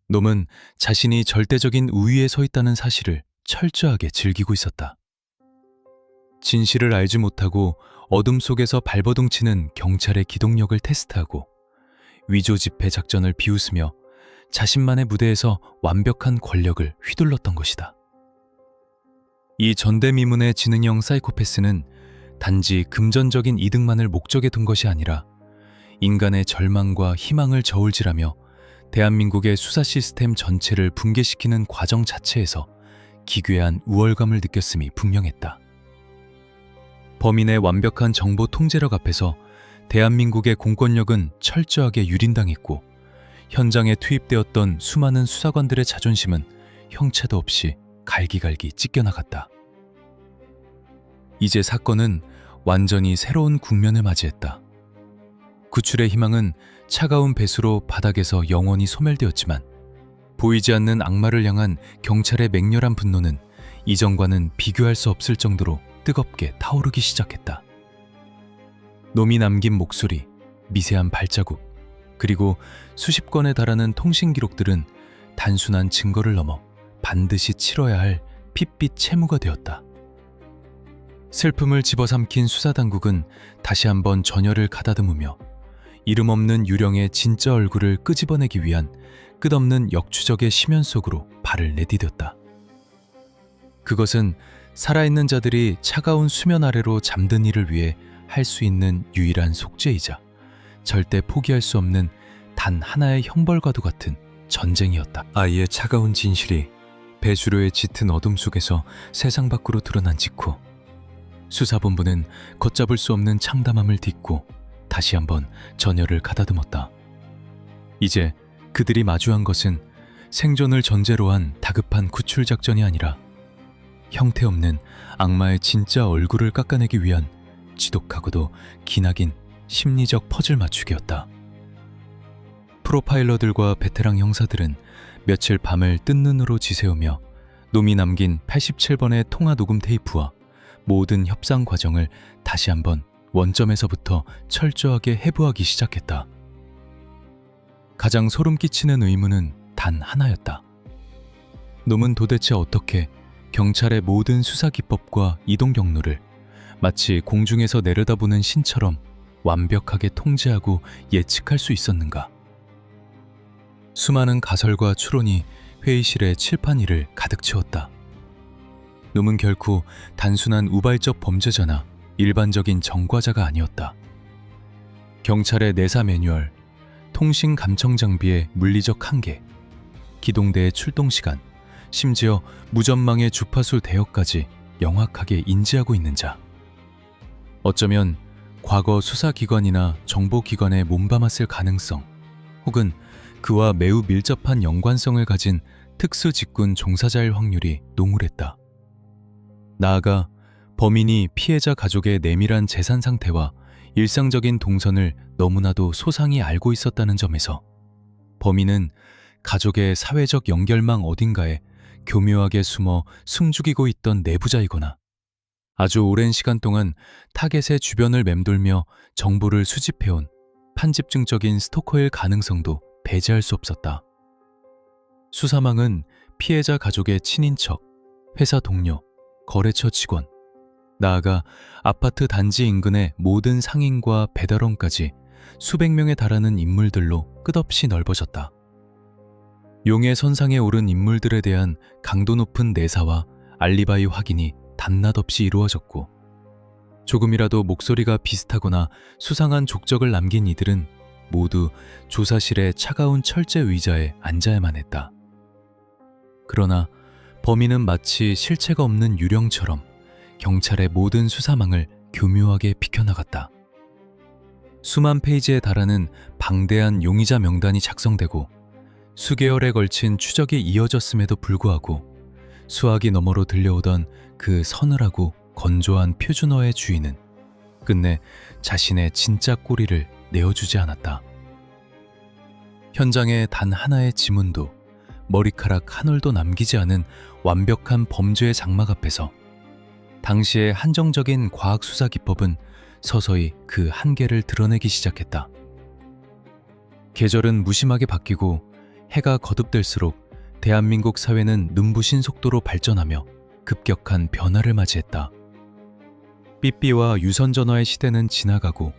놈은 자신이 절대적인 우위에 서 있다는 사실을 철저하게 즐기고 있었다. 진실을 알지 못하고 어둠 속에서 발버둥치는 경찰의 기동력을 테스트하고 위조 집회 작전을 비웃으며 자신만의 무대에서 완벽한 권력을 휘둘렀던 것이다. 이 전대미문의 지능형 사이코패스는 단지 금전적인 이득만을 목적에 둔 것이 아니라 인간의 절망과 희망을 저울질하며 대한민국의 수사 시스템 전체를 붕괴시키는 과정 자체에서 기괴한 우월감을 느꼈음이 분명했다. 범인의 완벽한 정보 통제력 앞에서 대한민국의 공권력은 철저하게 유린당했고 현장에 투입되었던 수많은 수사관들의 자존심은 형체도 없이 갈기갈기 찢겨나갔다. 이제 사건은 완전히 새로운 국면을 맞이했다. 구출의 희망은 차가운 배수로 바닥에서 영원히 소멸되었지만 보이지 않는 악마를 향한 경찰의 맹렬한 분노는 이전과는 비교할 수 없을 정도로 뜨겁게 타오르기 시작했다. 놈이 남긴 목소리, 미세한 발자국, 그리고 수십 건에 달하는 통신 기록들은 단순한 증거를 넘어 반드시 치러야 할 핏빛 채무가 되었다. 슬픔을 집어삼킨 수사당국은 다시 한번 전열을 가다듬으며 이름 없는 유령의 진짜 얼굴을 끄집어내기 위한 끝없는 역추적의 심연 속으로 발을 내디뎠다. 그것은 살아있는 자들이 차가운 수면 아래로 잠든 이를 위해 할 수 있는 유일한 속죄이자 절대 포기할 수 없는 단 하나의 형벌과도 같은 전쟁이었다. 아이의 차가운 진실이 배수로의 짙은 어둠 속에서 세상 밖으로 드러난 직후 수사본부는 걷잡을 수 없는 참담함을 딛고 다시 한번 전열을 가다듬었다. 이제 그들이 마주한 것은 생존을 전제로 한 다급한 구출 작전이 아니라 형태없는 악마의 진짜 얼굴을 깎아내기 위한 지독하고도 기나긴 심리적 퍼즐 맞추기였다. 프로파일러들과 베테랑 형사들은 며칠 밤을 뜬 눈으로 지새우며 놈이 남긴 87번의 통화 녹음 테이프와 모든 협상 과정을 다시 한번 원점에서부터 철저하게 해부하기 시작했다. 가장 소름 끼치는 의문은 단 하나였다. 놈은 도대체 어떻게 경찰의 모든 수사 기법과 이동 경로를 마치 공중에서 내려다보는 신처럼 완벽하게 통제하고 예측할 수 있었는가? 수많은 가설과 추론이 회의실의 칠판 위를 가득 채웠다. 놈은 결코 단순한 우발적 범죄자나 일반적인 정과자가 아니었다. 경찰의 내사 매뉴얼, 통신 감청 장비의 물리적 한계, 기동대의 출동 시간, 심지어 무전망의 주파수 대역까지 명확하게 인지하고 있는 자. 어쩌면 과거 수사기관이나 정보기관에 몸담았을 가능성, 혹은 그와 매우 밀접한 연관성을 가진 특수직군 종사자일 확률이 농후했다. 나아가 범인이 피해자 가족의 내밀한 재산 상태와 일상적인 동선을 너무나도 소상히 알고 있었다는 점에서 범인은 가족의 사회적 연결망 어딘가에 교묘하게 숨어 숨죽이고 있던 내부자이거나 아주 오랜 시간 동안 타겟의 주변을 맴돌며 정보를 수집해온 판집증적인 스토커일 가능성도 배제할 수 없었다. 수사망은 피해자 가족의 친인척, 회사 동료, 거래처 직원, 나아가 아파트 단지 인근의 모든 상인과 배달원까지 수백 명에 달하는 인물들로 끝없이 넓어졌다. 용의 선상에 오른 인물들에 대한 강도 높은 내사와 알리바이 확인이 단낮없이 이루어졌고, 조금이라도 목소리가 비슷하거나 수상한 족적을 남긴 이들은 모두 조사실의 차가운 철제 의자에 앉아야만 했다. 그러나 범인은 마치 실체가 없는 유령처럼 경찰의 모든 수사망을 교묘하게 비켜나갔다. 수만 페이지에 달하는 방대한 용의자 명단이 작성되고 수개월에 걸친 추적이 이어졌음에도 불구하고 수화기 너머로 들려오던 그 서늘하고 건조한 표준어의 주인은 끝내 자신의 진짜 꼬리를 내어주지 않았다. 현장에 단 하나의 지문도 머리카락 한 올도 남기지 않은 완벽한 범죄의 장막 앞에서 당시의 한정적인 과학 수사 기법은 서서히 그 한계를 드러내기 시작했다. 계절은 무심하게 바뀌고 해가 거듭될수록 대한민국 사회는 눈부신 속도로 발전하며 급격한 변화를 맞이했다. 삐삐와 유선전화의 시대는 지나가고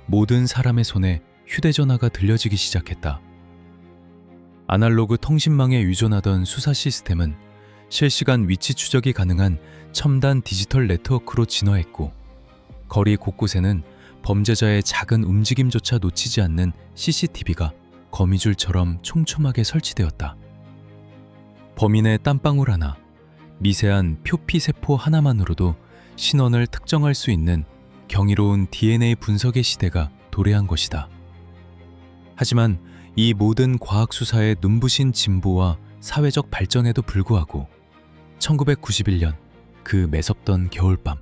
모든 사람의 손에 휴대전화가 들려지기 시작했다. 아날로그 통신망에 의존하던 수사 시스템은 실시간 위치 추적이 가능한 첨단 디지털 네트워크로 진화했고, 거리 곳곳에는 범죄자의 작은 움직임조차 놓치지 않는 CCTV가 거미줄처럼 촘촘하게 설치되었다. 범인의 땀방울 하나, 미세한 표피세포 하나만으로도 신원을 특정할 수 있는 경이로운 DNA 분석의 시대가 도래한 것이다. 하지만 이 모든 과학 수사의 눈부신 진보와 사회적 발전에도 불구하고 1991년 그 매섭던 겨울밤,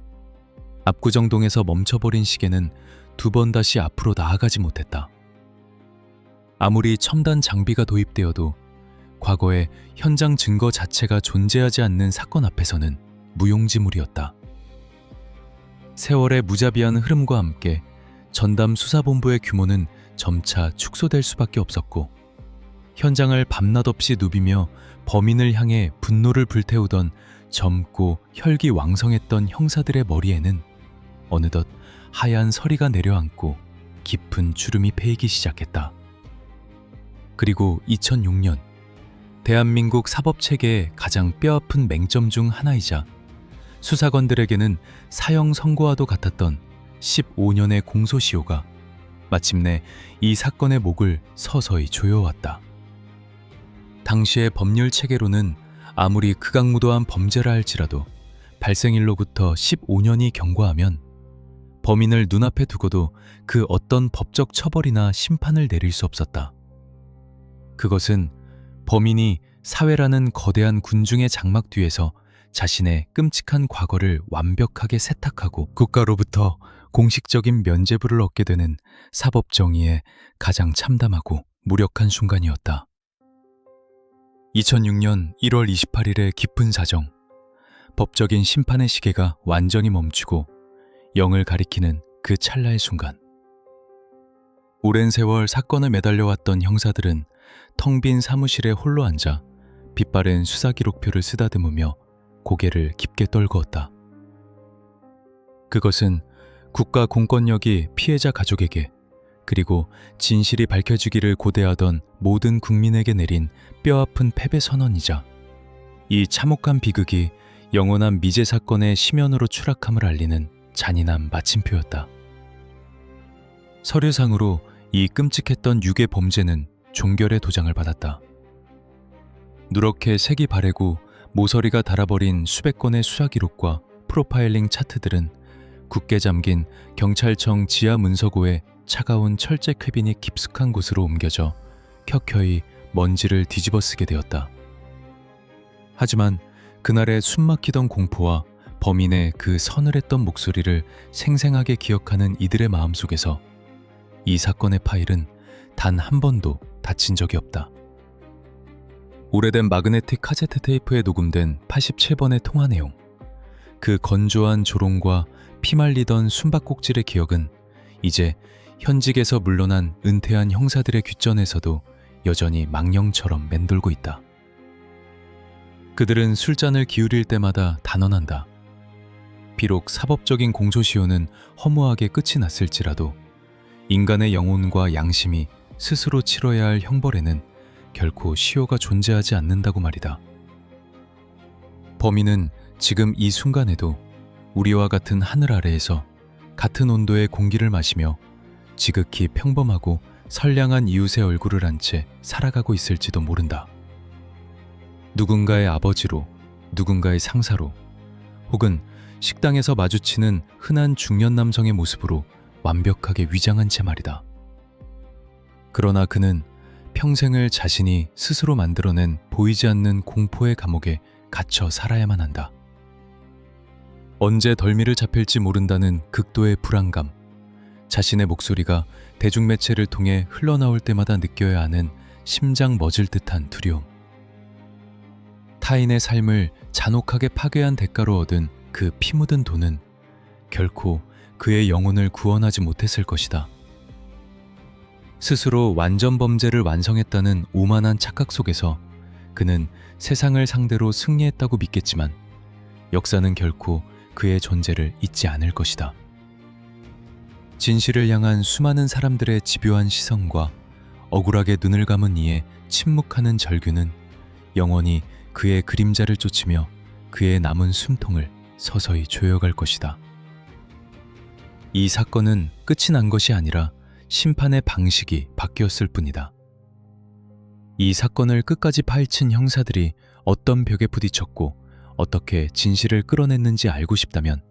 압구정동에서 멈춰버린 시계는 두 번 다시 앞으로 나아가지 못했다. 아무리 첨단 장비가 도입되어도 과거의 현장 증거 자체가 존재하지 않는 사건 앞에서는 무용지물이었다. 세월의 무자비한 흐름과 함께 전담 수사본부의 규모는 점차 축소될 수밖에 없었고, 현장을 밤낮 없이 누비며 범인을 향해 분노를 불태우던 젊고 혈기왕성했던 형사들의 머리에는 어느덧 하얀 서리가 내려앉고 깊은 주름이 패이기 시작했다. 그리고 2006년, 대한민국 사법체계의 가장 뼈아픈 맹점 중 하나이자 수사관들에게는 사형 선고와도 같았던 15년의 공소시효가 마침내 이 사건의 목을 서서히 조여왔다. 당시의 법률 체계로는 아무리 극악무도한 범죄라 할지라도 발생일로부터 15년이 경과하면 범인을 눈앞에 두고도 그 어떤 법적 처벌이나 심판을 내릴 수 없었다. 그것은 범인이 사회라는 거대한 군중의 장막 뒤에서 자신의 끔찍한 과거를 완벽하게 세탁하고 국가로부터 공식적인 면죄부를 얻게 되는 사법정의의 가장 참담하고 무력한 순간이었다. 2006년 1월 28일의 깊은 사정, 법적인 심판의 시계가 완전히 멈추고 영을 가리키는 그 찰나의 순간, 오랜 세월 사건을 매달려왔던 형사들은 텅 빈 사무실에 홀로 앉아 빛바랜 수사기록표를 쓰다듬으며 고개를 깊게 떨구었다. 그것은 국가 공권력이 피해자 가족에게 그리고 진실이 밝혀지기를 고대하던 모든 국민에게 내린 뼈아픈 패배 선언이자 이 참혹한 비극이 영원한 미제 사건의 심연으로 추락함을 알리는 잔인한 마침표였다. 서류상으로 이 끔찍했던 유괴 범죄는 종결의 도장을 받았다. 누렇게 색이 바래고 모서리가 닳아버린 수백 건의 수사 기록과 프로파일링 차트들은 굳게 잠긴 경찰청 지하 문서고에 차가운 철제 쾌빈이 깊숙한 곳으로 옮겨져 켜켜이 먼지를 뒤집어 쓰게 되었다. 하지만 그날의 숨막히던 공포와 범인의 그 서늘했던 목소리를 생생하게 기억하는 이들의 마음속에서 이 사건의 파일은 단 한 번도 닫힌 적이 없다. 오래된 마그네틱 카세트 테이프에 녹음된 87번의 통화 내용, 그 건조한 조롱과 피말리던 숨바꼭질의 기억은 이제 현직에서 물러난 은퇴한 형사들의 귓전에서도 여전히 망령처럼 맴돌고 있다. 그들은 술잔을 기울일 때마다 단언한다. 비록 사법적인 공소시효는 허무하게 끝이 났을지라도 인간의 영혼과 양심이 스스로 치러야 할 형벌에는 결코 시효가 존재하지 않는다고 말이다. 범인은 지금 이 순간에도 우리와 같은 하늘 아래에서 같은 온도의 공기를 마시며 지극히 평범하고 선량한 이웃의 얼굴을 한 채 살아가고 있을지도 모른다. 누군가의 아버지로, 누군가의 상사로, 혹은 식당에서 마주치는 흔한 중년 남성의 모습으로 완벽하게 위장한 채 말이다. 그러나 그는 평생을 자신이 스스로 만들어낸 보이지 않는 공포의 감옥에 갇혀 살아야만 한다. 언제 덜미를 잡힐지 모른다는 극도의 불안감, 자신의 목소리가 대중매체를 통해 흘러나올 때마다 느껴야 하는 심장 멎을 듯한 두려움, 타인의 삶을 잔혹하게 파괴한 대가로 얻은 그 피 묻은 돈은 결코 그의 영혼을 구원하지 못했을 것이다. 스스로 완전 범죄를 완성했다는 오만한 착각 속에서 그는 세상을 상대로 승리했다고 믿겠지만 역사는 결코 그의 존재를 잊지 않을 것이다. 진실을 향한 수많은 사람들의 집요한 시선과 억울하게 눈을 감은 이의 침묵하는 절규는 영원히 그의 그림자를 쫓으며 그의 남은 숨통을 서서히 조여갈 것이다. 이 사건은 끝이 난 것이 아니라 심판의 방식이 바뀌었을 뿐이다. 이 사건을 끝까지 파헤친 형사들이 어떤 벽에 부딪혔고 어떻게 진실을 끌어냈는지 알고 싶다면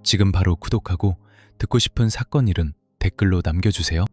지금 바로 구독하고 듣고 싶은 사건 이름 댓글로 남겨주세요.